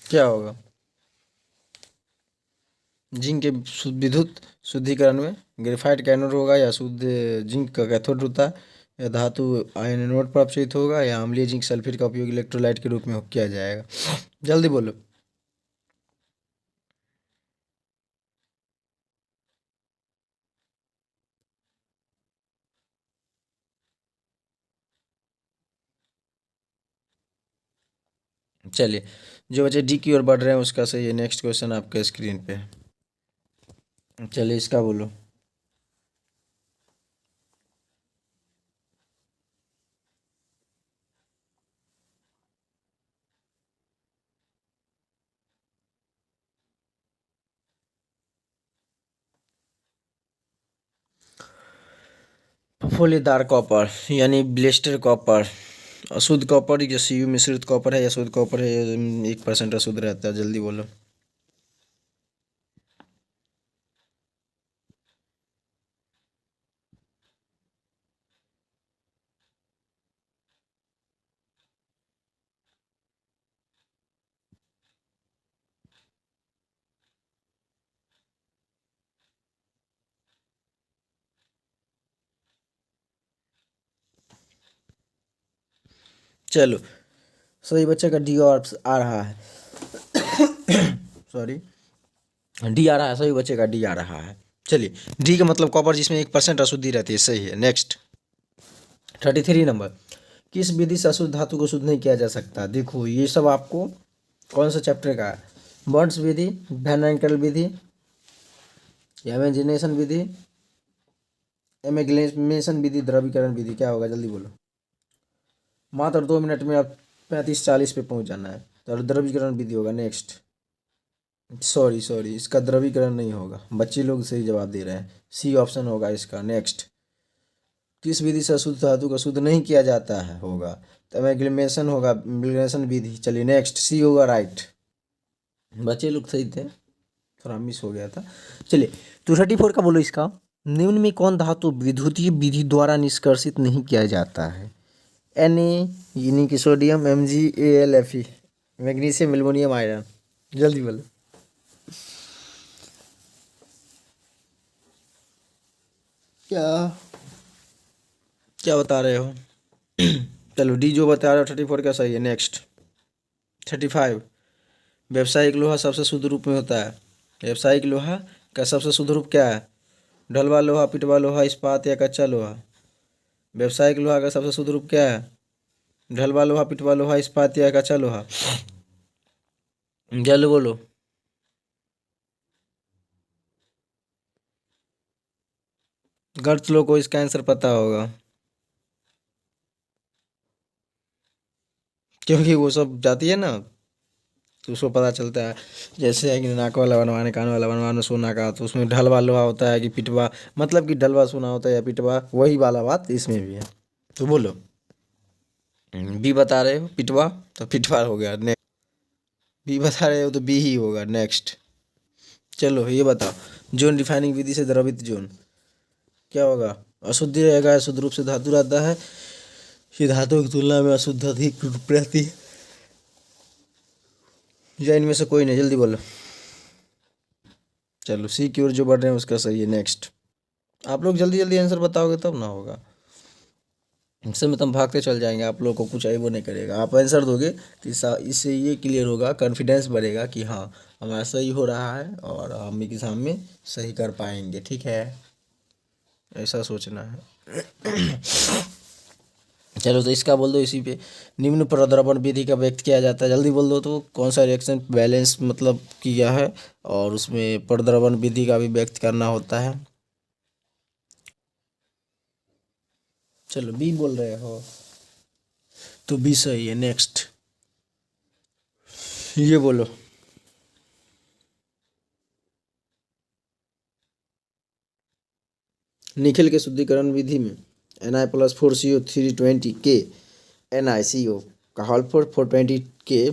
क्या होगा? जिंक के विद्युत शुद्धिकरण में ग्रेफाइट का एनोड होगा, या शुद्ध जिंक का कैथोड होता है, या धातु आयन एनोड पर अपचयित होगा, या अम्लीय जिंक सल्फेट का उपयोग इलेक्ट्रोलाइट के रूप में किया जाएगा। जल्दी बोलो। चलिए, जो बच्चे डी की ओर बढ़ रहे हैं उसका सही है। नेक्स्ट क्वेश्चन आपके स्क्रीन पे है। चलिए, इसका बोलो। फफोलेदार कॉपर यानी ब्लेस्टर कॉपर, अशुद्ध कॉपर या सीयू मिश्रित कॉपर है, या शुद्ध कॉपर है, 1% अशुद्ध रहता है। जल्दी बोलो। चलो, सही बच्चे का डी और आ रहा है। सॉरी, डी आ रहा है। सही बच्चे का डी आ रहा है। चलिए, डी का मतलब कॉपर जिसमें 1% अशुद्धि रहती है। सही है। नेक्स्ट 33 नंबर, किस विधि से अशुद्ध धातु को शुद्ध नहीं किया जा सकता? देखो, ये सब आपको कौन सा चैप्टर का है? बॉन्ड्स विधि, वैन एंकल विधि, इमेजिनेशन विधि, एमेग्लेमेशन विधि, द्रवीकरण विधि। क्या होगा? जल्दी बोलो। मात्र 2 मिनट में आप 35-40 पे पहुंच जाना है। तो द्रवीकरण विधि होगा। नेक्स्ट, सॉरी सॉरी, इसका द्रवीकरण नहीं होगा। बच्चे लोग सही जवाब दे रहे हैं। सी ऑप्शन होगा इसका। नेक्स्ट, किस विधि से अशुद्ध धातु को शुद्ध नहीं किया जाता है? होगा तो एमेग्लेमेशन होगा, एमेग्लेमेशन विधि। चलिए, नेक्स्ट सी होगा राइट। बच्चे लोग सही थे, थोड़ा मिस हो गया था। चलिए, 234 का बोलो। इसका निम्न में कौन धातु विद्युतीय विधि द्वारा निष्कर्षित नहीं किया जाता है? Na यानी कि sodium, MgAlFe, magnesium, aluminium, iron. जल्दी बोलो। क्या क्या बता रहे हो? चलो, डी जो बता रहे हो 34 का सही है। नेक्स्ट 35, व्यावसायिक लोहा सबसे शुद्ध रूप में होता है। व्यावसायिक लोहा का सबसे शुद्ध रूप क्या है? ढलवा लोहा, पिटवा लोहा, इस्पात या कच्चा लोहा। व्यावसायिक लोहा का सबसे शुद्ध रूप क्या है? ढलवा लोहा, पिटवा लोहा, इस्पात या कच्चा लोहा। जल्द बोलो। गर्ल्स लोग को इसका आंसर पता होगा, क्योंकि वो सब जाती है ना, तो उसको पता चलता है। जैसे है कि नाक वाला बनवाने, कान वाला बनवाना सोना का, तो उसमें ढलवा लोहा होता है कि पिटवा, मतलब कि ढलवा सोना होता है या पिटवा, वही वाला बात इसमें भी है। तो बोलो। बी बता रहे हो पिटवा, तो पिटवा हो गया। नेक्स्ट, बी बता रहे हो तो बी ही होगा। नेक्स्ट, चलो ये बताओ, जोन रिफाइनिंग विधि से द्रवित जोन क्या होगा? अशुद्धि रहेगा, शुद्ध रूप से धातु रहता है। ये धातु की तुलना में अशुद्ध अधिक रूप रहती है, या इनमें से कोई नहीं? जल्दी बोलो। चलो, सी की ओर जो बढ़ रहे हैं उसका सही है। नेक्स्ट, आप लोग जल्दी जल्दी आंसर बताओगे तब ना होगा। इससे में तो हम भागते चल जाएंगे, आप लोग को कुछ वो नहीं करेगा। आप आंसर दोगे तो इससे ये क्लियर होगा, कॉन्फिडेंस बढ़ेगा कि हाँ, हमारा सही हो रहा है और हम एग्जाम में सही कर पाएंगे। ठीक है, ऐसा सोचना है। चलो, तो इसका बोल दो इसी पे। निम्न प्रद्रवण विधि का व्यक्त किया जाता है। जल्दी बोल दो तो, कौन सा रिएक्शन बैलेंस मतलब किया है, और उसमें प्रद्रवण विधि का भी व्यक्त करना होता है। चलो, बी बोल रहे हो तो बी सही है। नेक्स्ट, ये बोलो। निखिल के शुद्धिकरण विधि में Na+4CO320 के NiCO का हॉल फोर 420 के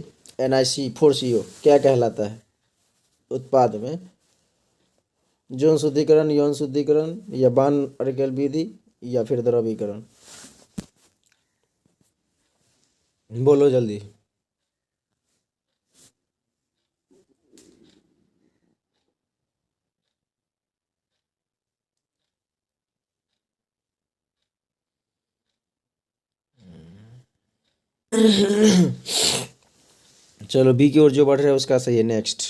NiC4CO क्या कहलाता है? उत्पाद में यौन शुद्धिकरण, यौन शुद्धिकरण या बान अर्गेल विधि या फिर द्रवीकरण? बोलो जल्दी। चलो बी की ओर जो बढ़ रहा है उसका सही है। नेक्स्ट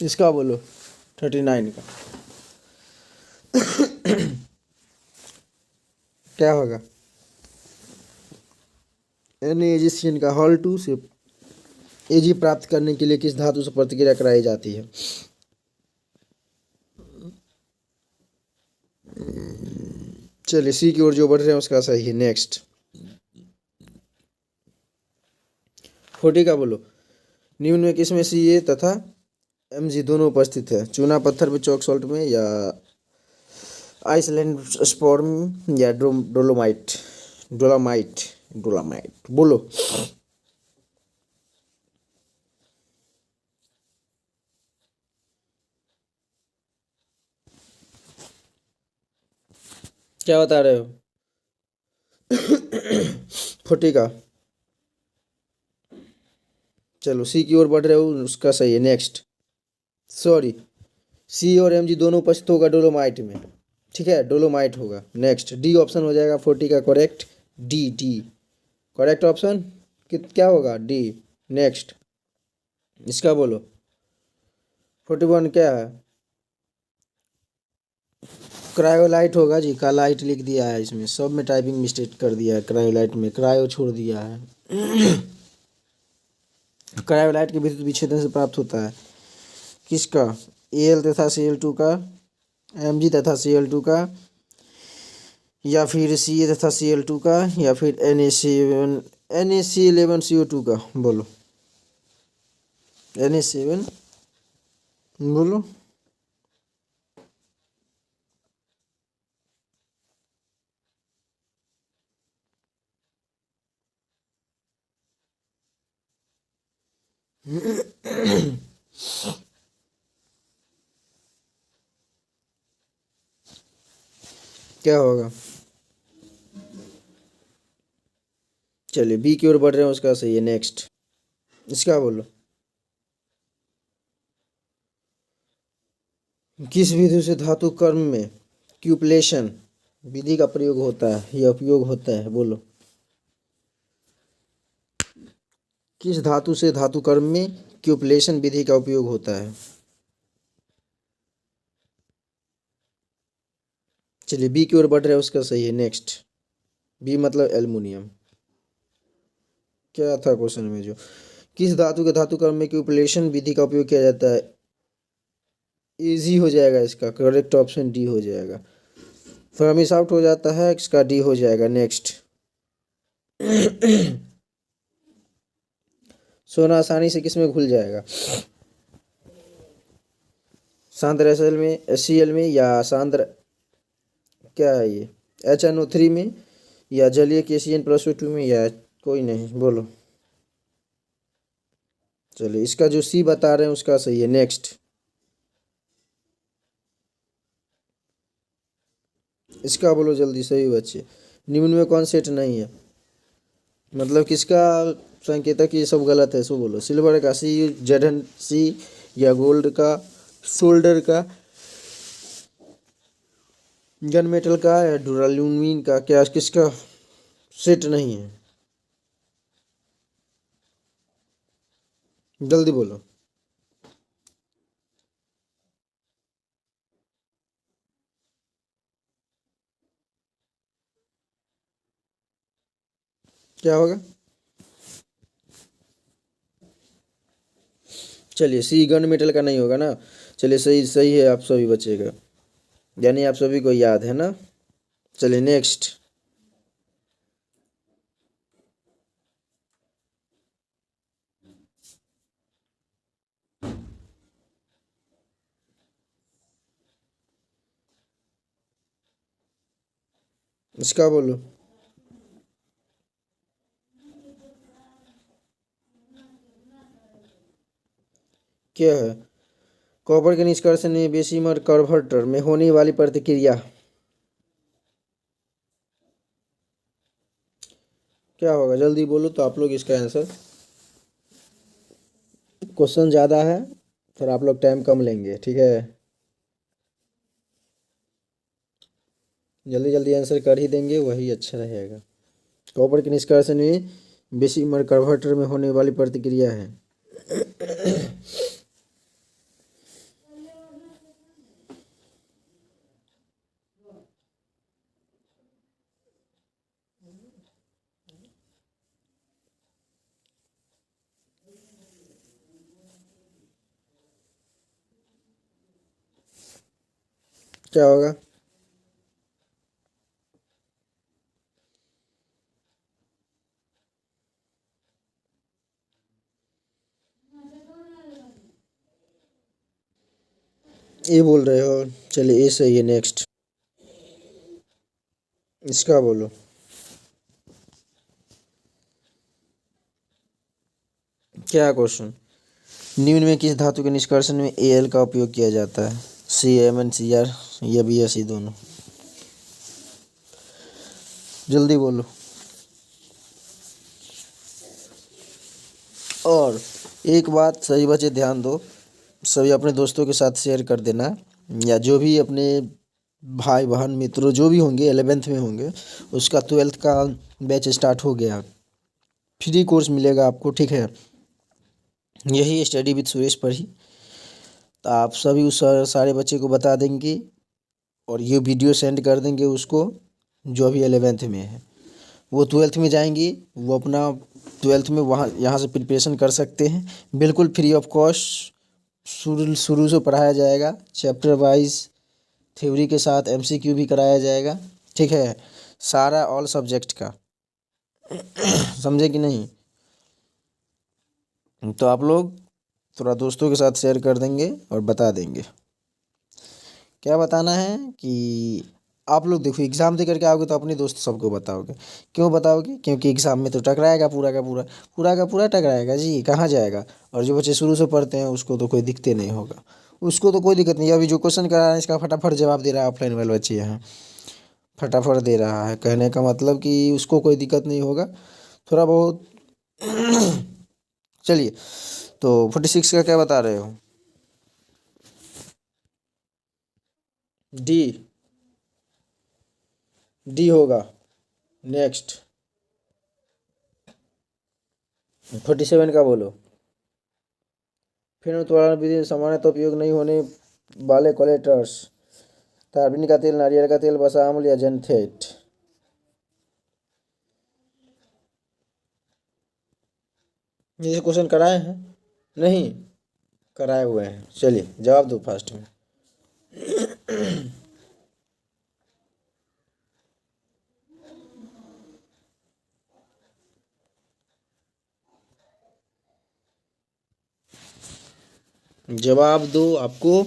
इसका बोलो 39 का क्या होगा? NaAgCN का हॉल 2 से Ag प्राप्त करने के लिए किस धातु से प्रतिक्रिया कराई जाती है? चलिए सी की ओर जो बढ़ रहे हैं उसका सही है। नेक्स्ट 40 का बोलो। निम्न में किसमें Ca तथा Mg दोनों उपस्थित है? चूना पत्थर में, चौक सॉल्ट में या आइसलैंड स्पॉर्म या डोलोमाइट? डोलामाइट डोलामाइट बोलो। क्या बता रहे हो? 40 का चलो सी की ओर बढ़ रहे हो उसका सही है। नेक्स्ट सॉरी सी और Mg दोनों उपस्थित होगा डोलोमाइट में, ठीक है, डोलोमाइट होगा। नेक्स्ट डी ऑप्शन हो जाएगा 40 का correct. D D correct option क्या होगा? डी। नेक्स्ट इसका बोलो 41 क्या है? क्रायोलाइट होगा जी, कालाइट लिख दिया है इसमें, सब में टाइपिंग मिस्टेक कर दिया है। क्रायोलाइट में क्रायो छोड़ दिया है। क्रायोलाइट के विद्युत विच्छेदन से प्राप्त होता है किसका? Al तथा Cl2 का, Mg तथा Cl2 का, या फिर Ca तथा Cl2 का, या फिर NaC11CO2 का? बोलो Na7 बोलो। क्या होगा? चलिए बी की ओर बढ़ रहे हैं उसका सही है। नेक्स्ट इसका बोलो। किस विधि से धातु कर्म में क्यूपलेशन विधि का प्रयोग होता है या उपयोग होता है? बोलो। किस धातु से धातु कर्म में क्यूपलेशन विधि का उपयोग होता है? चलिए बी की ओर बढ़ रहा है उसका सही है। नेक्स्ट बी मतलब एल्युमिनियम। क्या था क्वेश्चन में जो? किस धातु के धातु कर्म में क्यूपलेशन विधि का उपयोग किया जाता है? इजी हो जाएगा, इसका करेक्ट ऑप्शन डी हो जाएगा। फर्मिस आउट हो जाता है, इसका डी हो जाएगा। नेक्स्ट सोना आसानी से किस में घुल जाएगा? सांद्र एसएल में, HCl में, या सांद्र क्या है ये HNO3 में, या जलीय KCN+2 में, या कोई नहीं? बोलो। चलिए इसका जो सी बता रहे हैं उसका सही है। नेक्स्ट इसका बोलो जल्दी सही बच्चे। निम्न में कौन सेट नहीं है? मतलब किसका संकेतक ये सब गलत है, सो बोलो। सिल्वर का सी, Zn(C) या गोल्ड का, सोल्डर का, गन मेटल का, या डुरालुमिन का? क्या किसका सेट नहीं है? जल्दी बोलो। क्या होगा? चलिए सी गन मेटल का नहीं होगा ना। चलिए सही सही है, आप सभी बचेगा, यानी आप सभी को याद है ना। चलिए नेक्स्ट इसका बोलो। क्या है? कॉपर के निष्कर्षण में बेसिमर कन्वर्टर में होने वाली प्रतिक्रिया क्या होगा? जल्दी बोलो तो आप लोग इसका आंसर। क्वेश्चन ज़्यादा है, थोड़ा आप लोग टाइम कम लेंगे, ठीक है? जल्दी जल्दी आंसर कर ही देंगे, वही अच्छा रहेगा। कॉपर के निष्कर्षण में बेसिमर कन्वर्टर में होने वाली प्रतिक्रिया है। क्या होगा? ये बोल रहे हो? चलिए, ये सही है। नेक्स्ट इसका बोलो। क्या क्वेश्चन? निम्न में किस धातु के निष्कर्षण में एल का उपयोग किया जाता है? CmNCr या BSE दोनों? जल्दी बोलो। और एक बात सही बचे ध्यान दो, सभी अपने दोस्तों के साथ शेयर कर देना, या जो भी अपने भाई बहन मित्रों जो भी होंगे 11th में होंगे, उसका 12th का बैच स्टार्ट हो गया। फ्री कोर्स मिलेगा आपको, ठीक है? यही स्टडी विद सुरेश पर ही। तो आप सभी उस सारे बच्चे को बता देंगे और ये वीडियो सेंड कर देंगे उसको, जो अभी 11th में है। वो 12th में जाएंगी, वो अपना 12th में वहाँ यहाँ से प्रिपरेशन कर सकते हैं, बिल्कुल फ्री ऑफ कॉस्ट। शुरू शुरू से पढ़ाया जाएगा, चैप्टर वाइज थ्योरी के साथ MCQ भी कराया जाएगा, ठीक है? सारा ऑल सब्जेक्ट का। समझे कि नहीं? तो आप लोग थोड़ा दोस्तों के साथ शेयर कर देंगे और बता देंगे। क्या बताना है कि आप लोग देखो, एग्ज़ाम दे करके आओगे तो अपने दोस्त सबको बताओगे। क्यों बताओगे? क्योंकि एग्ज़ाम में तो टकराएगा, पूरा का पूरा, पूरा का पूरा टकराएगा जी, कहाँ जाएगा? और जो बच्चे शुरू से पढ़ते हैं उसको तो कोई दिक्कत नहीं होगा, उसको तो कोई दिक्कत नहीं। अभी जो क्वेश्चन करा रहा है इसका फटाफट जवाब दे रहा है ऑफलाइन वाले बच्चे यहाँ, फटाफट दे रहा है। कहने का मतलब कि उसको कोई दिक्कत नहीं होगा, थोड़ा बहुत। चलिए, तो 46 का क्या बता रहे हो? डी। डी होगा। नेक्स्ट 47 का बोलो। फिर उत्पादन विधि में सामान्यतः उपयोग नहीं होने वाले कोलेटर्स: तारबीन का तेल, नारियल का तेल, वसा अम्ल या जेनथेट? ये क्वेश्चन कराए हैं? नहीं कराए हुए हैं। चलिए जवाब दो फास्ट में। जवाब दो, आपको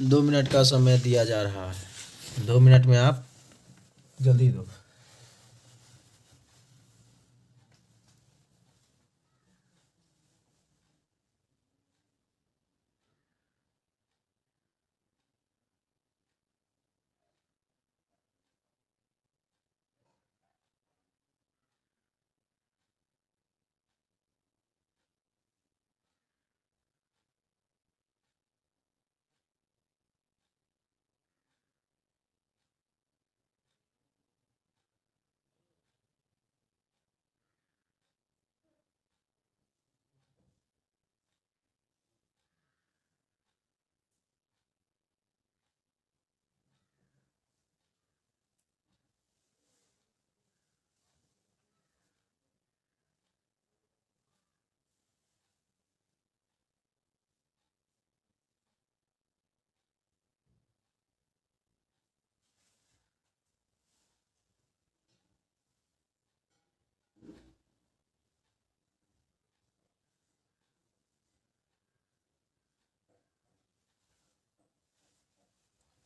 2 मिनट का समय दिया जा रहा है। 2 मिनट में आप जल्दी दो।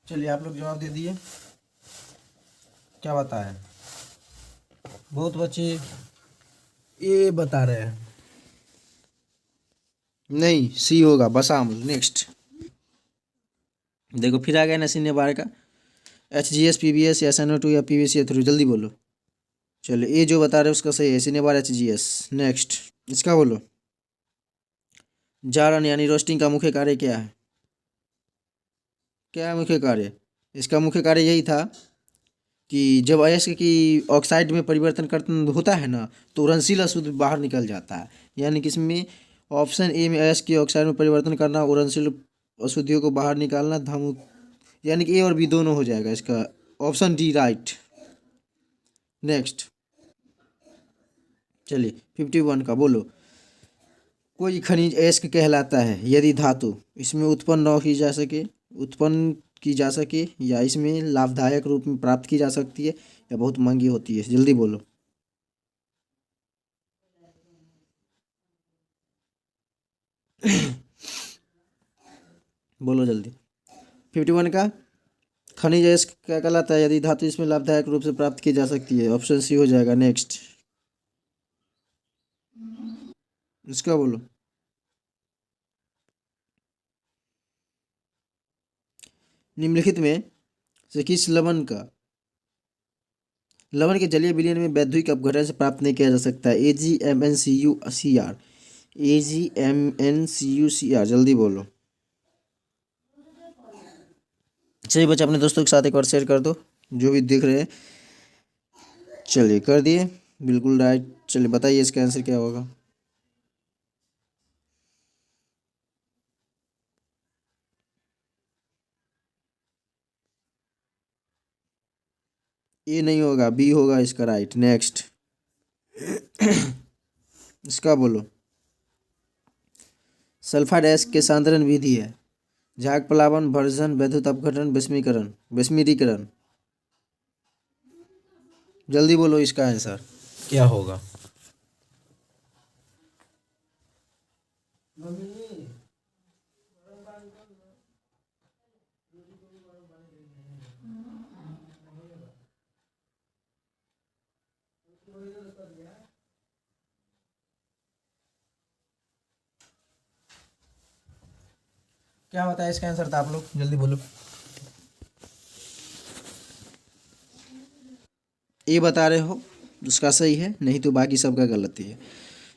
चलिए आप लोग जवाब दे दिए, क्या बताएं? बहुत बच्चे ये बता रहे हैं। नहीं, सी होगा बसाम। नेक्स्ट देखो फिर आ गया ना सीने बार का। HGS PBS या SNO2 या PVC थ्रू, जल्दी बोलो। चलो ये जो बता रहे हैं उसका सही है, सीने बार HGS। नेक्स्ट इसका बोलो। जारन यानी रोस्टिंग का मुख्य कार्य क्या है? क्या है मुख्य कार्य? इसका मुख्य कार्य यही था कि जब अयस्क की ऑक्साइड में परिवर्तन करतन होता है ना, तो उड़नशील अशुद्ध बाहर निकल जाता है। यानी कि इसमें ऑप्शन ए में अयस्क की ऑक्साइड में परिवर्तन करना, उड़नशील अशुद्धियों को बाहर निकालना, धम, यानी कि ए और बी दोनों हो जाएगा इसका। Option D right. नेक्स्ट चलिए 51 का बोलो। कोई खनिज अयस्क कहलाता है यदि धातु इसमें उत्पन्न की जा सके, या इसमें लाभदायक रूप में प्राप्त की जा सकती है, या बहुत महंगी होती है। जल्दी बोलो। बोलो जल्दी। 51 का खनिज अयस्क क्या कहलाता है यदि धातु इसमें लाभदायक रूप से प्राप्त की जा सकती है? ऑप्शन सी हो जाएगा। नेक्स्ट इसका बोलो। निम्नलिखित में से किस लवण के जलीय विलयन में वैद्युतिक अपघटन से प्राप्त नहीं किया जा सकता है? AgMnCuCr, AgMnCuCr, जल्दी बोलो। चलिए बच्चे अपने दोस्तों के साथ एक बार शेयर कर दो, जो भी देख रहे हैं। चलिए कर दिए, बिल्कुल राइट। चलिए बताइए इसका आंसर क्या होगा। ए नहीं होगा, बी होगा इसका राइट। नेक्स्ट इसका बोलो। सल्फाइड एस के सांद्रण विधि है झाग प्लावन, भर्जन, वैद्युत अपघटन, विस्मीरीकरण। जल्दी बोलो इसका आंसर क्या होगा। क्या होता है इसका आंसर था? आप लोग जल्दी बोलो। ये बता रहे हो उसका सही है, नहीं तो बाकी सबका गलत ही है।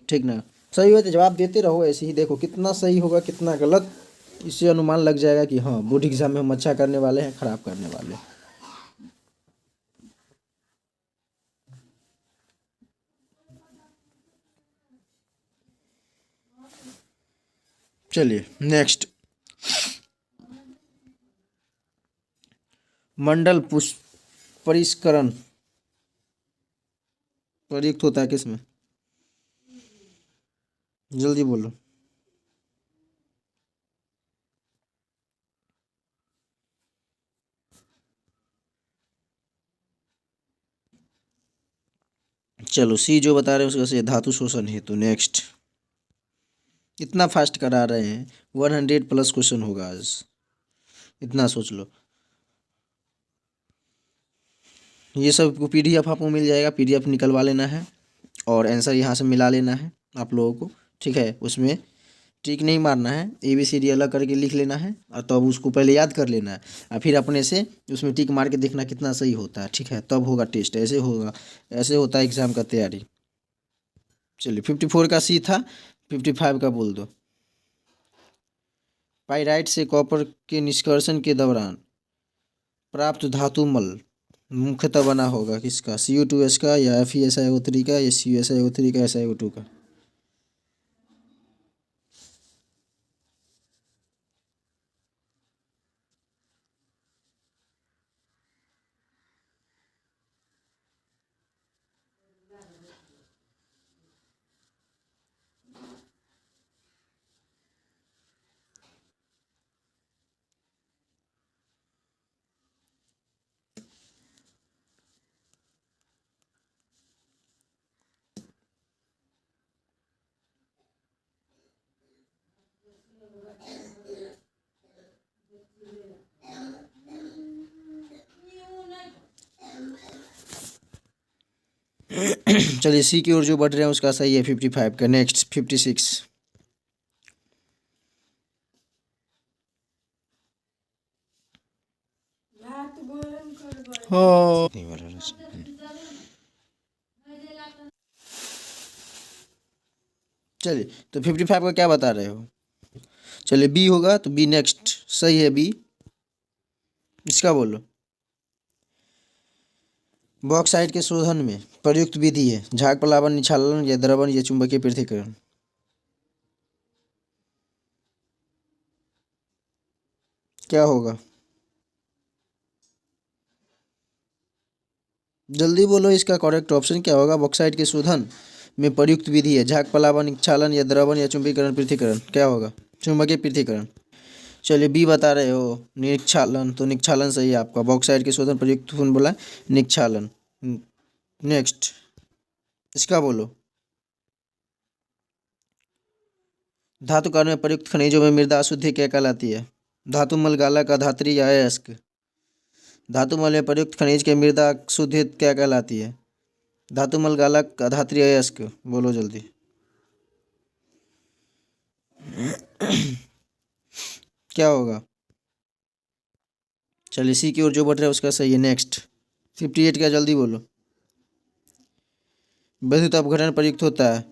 ठीक ना? सही हो तो जवाब देते रहो ऐसे ही, देखो कितना सही होगा कितना गलत, इससे अनुमान लग जाएगा कि हाँ बोर्ड एग्जाम में हम अच्छा करने वाले हैं खराब करने वाले हैं। चलिए नेक्स्ट। मंडल पुष्प परिष्करण प्रयुक्त होता है किसमें? जल्दी बोलो। चलो सी जो बता रहे हैं उसका सही, धातु शोषण हेतु। नेक्स्ट इतना फास्ट करा रहे हैं, 100+ क्वेश्चन होगा आज, इतना सोच लो। ये सब PDF आपको मिल जाएगा, PDF निकलवा लेना है और आंसर यहाँ से मिला लेना है आप लोगों को। ठीक है, उसमें टिक नहीं मारना है, ABCD अलग करके लिख लेना है और तब उसको पहले याद कर लेना है और फिर अपने से उसमें टिक मार के देखना कितना सही होता है। ठीक है, तब होगा टेस्ट। ऐसे होगा, ऐसे होता है एग्जाम का तैयारी। चलिए 54 का सी था, 55 का बोल दो। पाइराइट से कॉपर के निष्कर्षण के दौरान प्राप्त धातुमल मुख्यतः बना होगा किसका? CU2S का, या FeSiO3 का, या CuSiO3 का, SiO2 का। चलिए सी की ओर जो बढ़ रहे हैं उसका सही है 55 का। नेक्स्ट 56। हो नहीं बोल रहा। चलिए तो 55 का क्या बता रहे हो? चलिए बी होगा, तो बी नेक्स्ट सही है बी। इसका बोलो। बॉक्साइट के शोधन में प्रयुक्त विधि है झाग प्लावन, निछालन या द्रवण या चुंबकीय पृथक्करण। क्या होगा? जल्दी बोलो, इसका करेक्ट ऑप्शन क्या होगा? बॉक्साइट के शोधन में प्रयुक्त विधि है झाग प्लावन, निक्षालन या द्रवण या चुंबकीकरण पृथक्करण। क्या होगा? चुंबकीय पृथक्करण। चलिए बी बता रहे हो निक्षालन, तो निक्षालन सही है आपका। बॉक्साइट के शोधन प्रयुक्त कौन बोला? निक्षालन। नेक्स्ट इसका बोलो। धातु कार्य में प्रयुक्त खनिजों में मृदा अशुद्धि क्या कहलाती है? धातु मल, गालक, अधात्री या अयस्क। धातु मल में प्रयुक्त खनिज के मृदा अशुद्धि क्या कहलाती है? धातु मल, गालक, अधात्री, अयस्क। बोलो जल्दी। क्या होगा? चलिए सी की ओर जो बढ़ रहा है उसका सही है। नेक्स्ट 58 का जल्दी बोलो। वैद्युत अपघटन प्रयुक्त होता है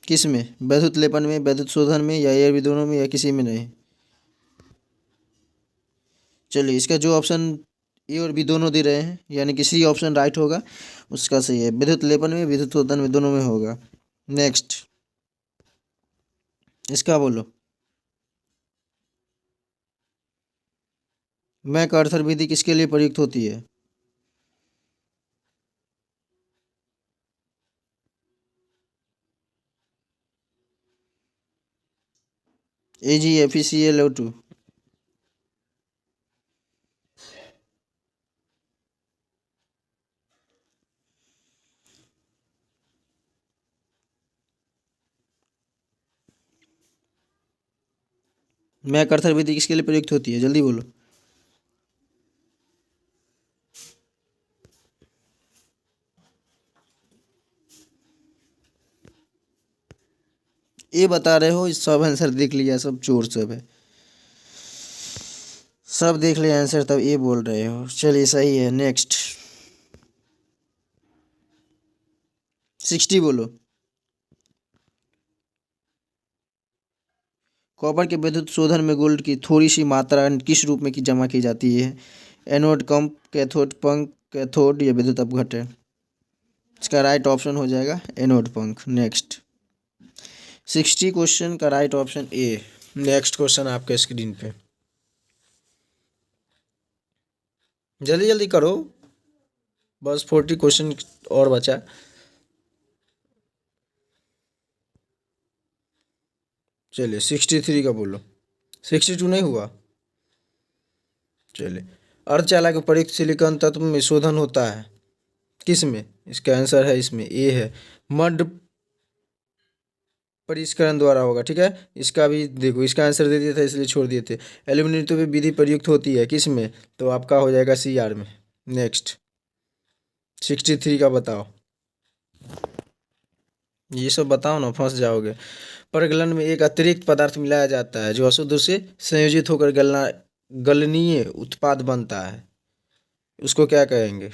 किस में? वैद्युत लेपन में, वैद्युत शोधन में या ये भी दोनों में या किसी में नहीं? चलिए इसका जो ऑप्शन ए और बी दोनों दे रहे हैं यानी कि सी ऑप्शन राइट होगा, उसका सही है। विद्युत लेपन में, विद्युत शोधन में, दोनों में होगा। नेक्स्ट इसका बोलो। मैकआर्थर विधि किसके लिए प्रयुक्त होती है? AgFeClO2। मैकआर्थर विधि किसके लिए प्रयुक्त होती है? जल्दी बोलो। ये बता रहे हो, सब आंसर देख लिया, सब चोर सब है, सब देख लिया आंसर तब ये बोल रहे हो। चलिए सही है। नेक्स्ट 60 बोलो। कॉपर के विद्युत शोधन में गोल्ड की थोड़ी सी मात्रा किस रूप में की जमा की जाती है? एनोड, कंप, कैथोड, पंख, कैथोड या विद्युत अपघटन। इसका राइट ऑप्शन हो जाएगा एनोड पंख। नेक्स्ट 60 क्वेश्चन का right option A. Next question आपके स्क्रीन पे, जल्दी जल्दी करो, बस 40 क्वेश्चन और बचा। चलिए 63 का बोलो। 62 नहीं हुआ? चलिए अर्धचालक के प्रयुक्त सिलिकॉन तत्व में शोधन होता है किस में? इसका आंसर है इसमें ए है, मड परिष्करण द्वारा होगा। ठीक है, इसका भी देखो, इसका आंसर दे दिया था इसलिए छोड़ दिए थे। एल्यूमिनियम तो भी विधि प्रयुक्त होती है किस में? तो आपका हो जाएगा CR में। नेक्स्ट 63 का बताओ। ये सब बताओ ना, फंस जाओगे। परगलन में एक अतिरिक्त पदार्थ मिलाया जाता है जो अशुद्ध से संयोजित होकर गलनीय उत्पाद बनता है, उसको क्या कहेंगे?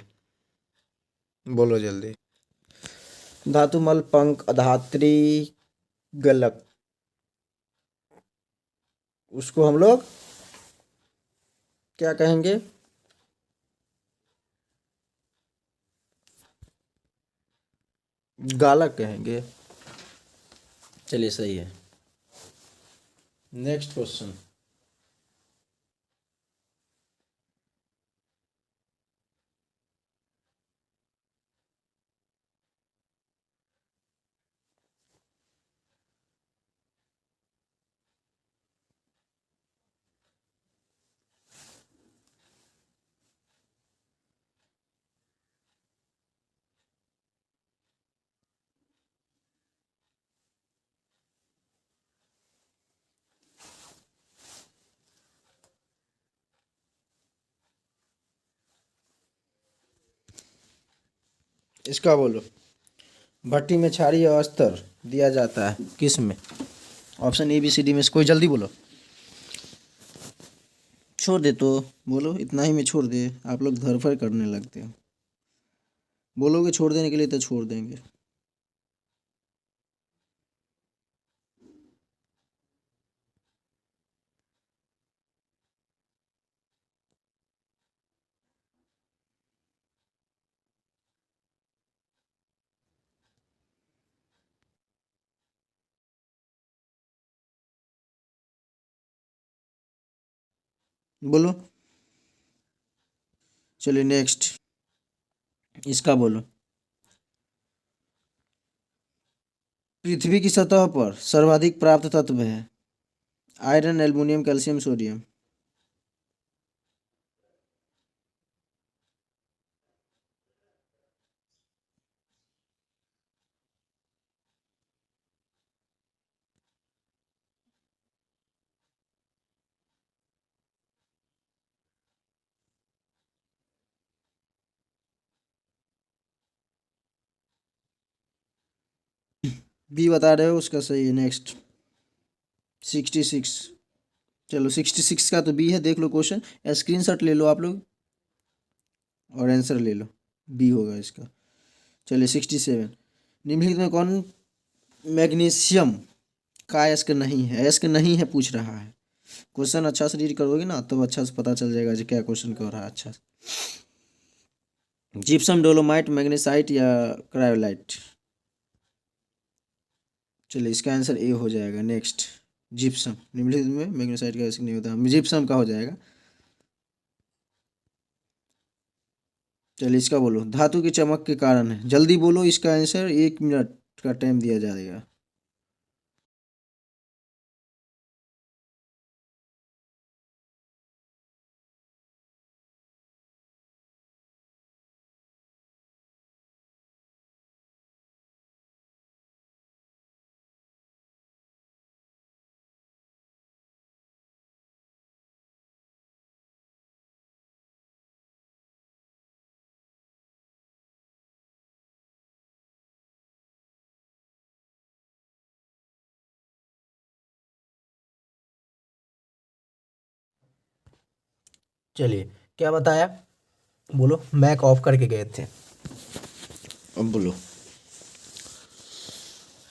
बोलो जल्दी। धातुमल, पंख, अधात्री, गलक। उसको हम लोग क्या कहेंगे? गालक कहेंगे। चलिए सही है। Next question. इसका बोलो। भट्टी में क्षारीय अस्तर दिया जाता है किस में? Option A B C D में से कोई जल्दी बोलो। छोड़ दे तो बोलो, इतना ही में छोड़ दे। आप लोग धरफड़ करने लगते हो। बोलोगे छोड़ देने के लिए तो छोड़ देंगे। बोलो। चलिए नेक्स्ट, इसका बोलो। पृथ्वी की सतह पर सर्वाधिक प्राप्त तत्व है? Iron, aluminium, calcium, sodium. B बता रहे हो, उसका सही है। नेक्स्ट 66। चलो 66 का तो बी है, देख लो क्वेश्चन, स्क्रीनशॉट ले लो आप लोग और आंसर ले लो। बी होगा इसका। चलिए 67। निम्नलिखित में कौन मैग्नीशियम का अयस्क नहीं है? अयस्क नहीं है पूछ रहा है। क्वेश्चन अच्छा से रीड करोगे ना तब अच्छा से पता चल जाएगा जी क्या क्वेश्चन कर रहा है। अच्छा, जिप्सम, डोलोमाइट, मैग्नेसाइट या क्रायोलाइट? चलिए इसका आंसर ए हो जाएगा। Next gypsum. निम्नलिखित में मैग्नेसाइट का अयस्क नहीं होता, जिप्सम का हो जाएगा। चलिए इसका बोलो। धातु की चमक के कारण है, जल्दी बोलो इसका आंसर, 1 मिनट का टाइम दिया जाएगा। चलिए क्या बताया, बोलो। मैक ऑफ करके गए थे, अब बोलो।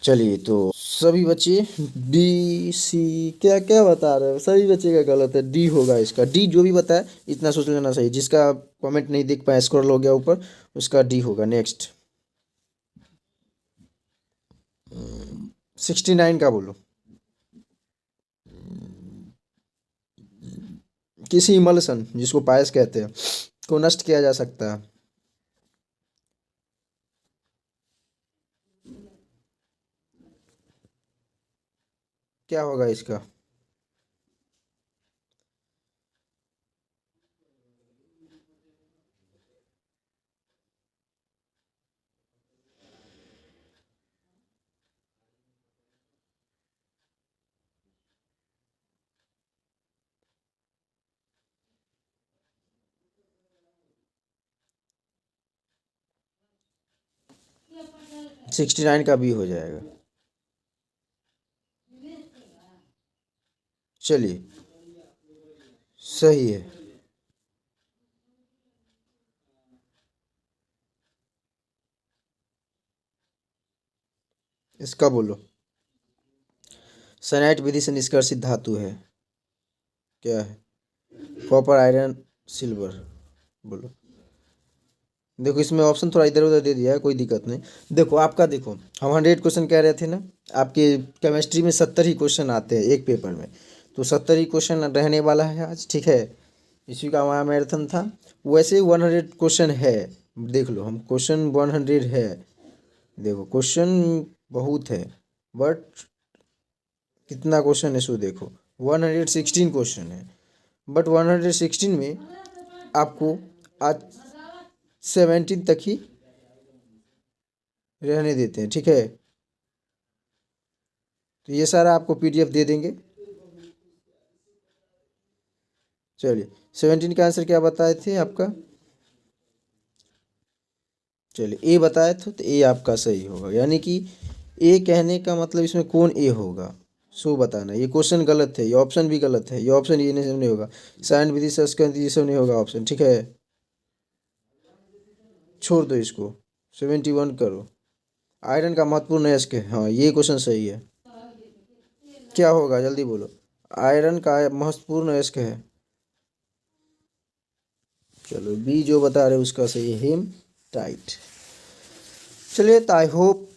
चलिए तो सभी बच्चे डी सी क्या क्या बता रहे हो? सभी बच्चे का गलत है, डी होगा इसका। डी जो भी बताया इतना सोच लेना सही। जिसका कमेंट नहीं देख पाया, स्क्रॉल हो गया ऊपर, उसका डी होगा। नेक्स्ट 69 का बोलो। किसी इमल्सन, जिसको पायस कहते हैं, को नष्ट किया जा सकता है? क्या होगा इसका? - 69 का भी हो जाएगा। चलिए सही है। इसका बोलो। सैनाइट विधि से निष्कर्षित धातु है, क्या है? Copper, iron, silver. बोलो। देखो इसमें ऑप्शन थोड़ा इधर उधर दे दिया है, कोई दिक्कत नहीं। देखो आपका, देखो हम 100 क्वेश्चन कह रहे थे ना। आपके केमिस्ट्री में 70 ही क्वेश्चन आते हैं एक पेपर में, तो 70 ही क्वेश्चन रहने वाला है आज, ठीक है। इसी का हमारा मैराथन था। वैसे 100 क्वेश्चन है, देख लो। हम क्वेश्चन 100 है, देखो क्वेश्चन बहुत है, बट कितना क्वेश्चन है सो देखो। 116 क्वेश्चन है, बट 116 में आपको आज 17 तक ही रहने देते हैं, ठीक है। तो ये सारा आपको पीडीएफ दे देंगे। चलिए 17 का आंसर क्या बताए थे आपका? चलिए ए बताए थे तो ए आपका सही होगा, यानी कि ए कहने का मतलब इसमें कौन ए होगा सो बताना। ये क्वेश्चन गलत है, ये ऑप्शन भी गलत है, ये ऑप्शन ये नहीं होगा, साइन विधि से ये सब नहीं होगा ऑप्शन, ठीक है। छोड़ दो इसको, 71 करो। आयरन का महत्वपूर्ण अयस्क है, हाँ ये क्वेश्चन सही है। क्या होगा जल्दी बोलो, आयरन का महत्वपूर्ण अयस्क है। चलो बी जो बता रहे उसका सही है, हेमटाइट। चलिए तो आई होप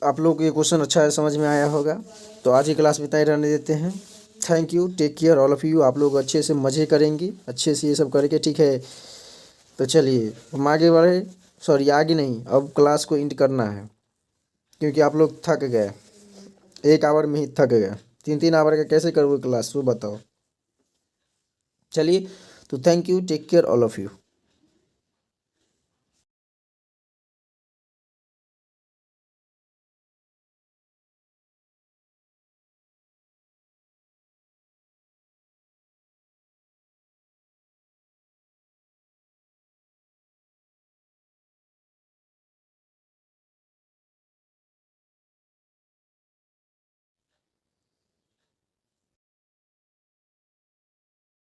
आप लोग को ये क्वेश्चन अच्छा है, समझ में आया होगा। तो आज की क्लास में इतना ही रहने देते हैं। Thank you, take care all of you. आप लोग अच्छे से मज़े करेंगे, अच्छे से ये सब करके, ठीक है। तो चलिए हम आगे बढ़े, सॉरी आगे नहीं, अब क्लास को एंड करना है क्योंकि आप लोग थक गए, 1 आवर में ही थक गए। 3-3 आवर का कैसे करोगे क्लास वो बताओ। चलिए तो thank you, take care all of you.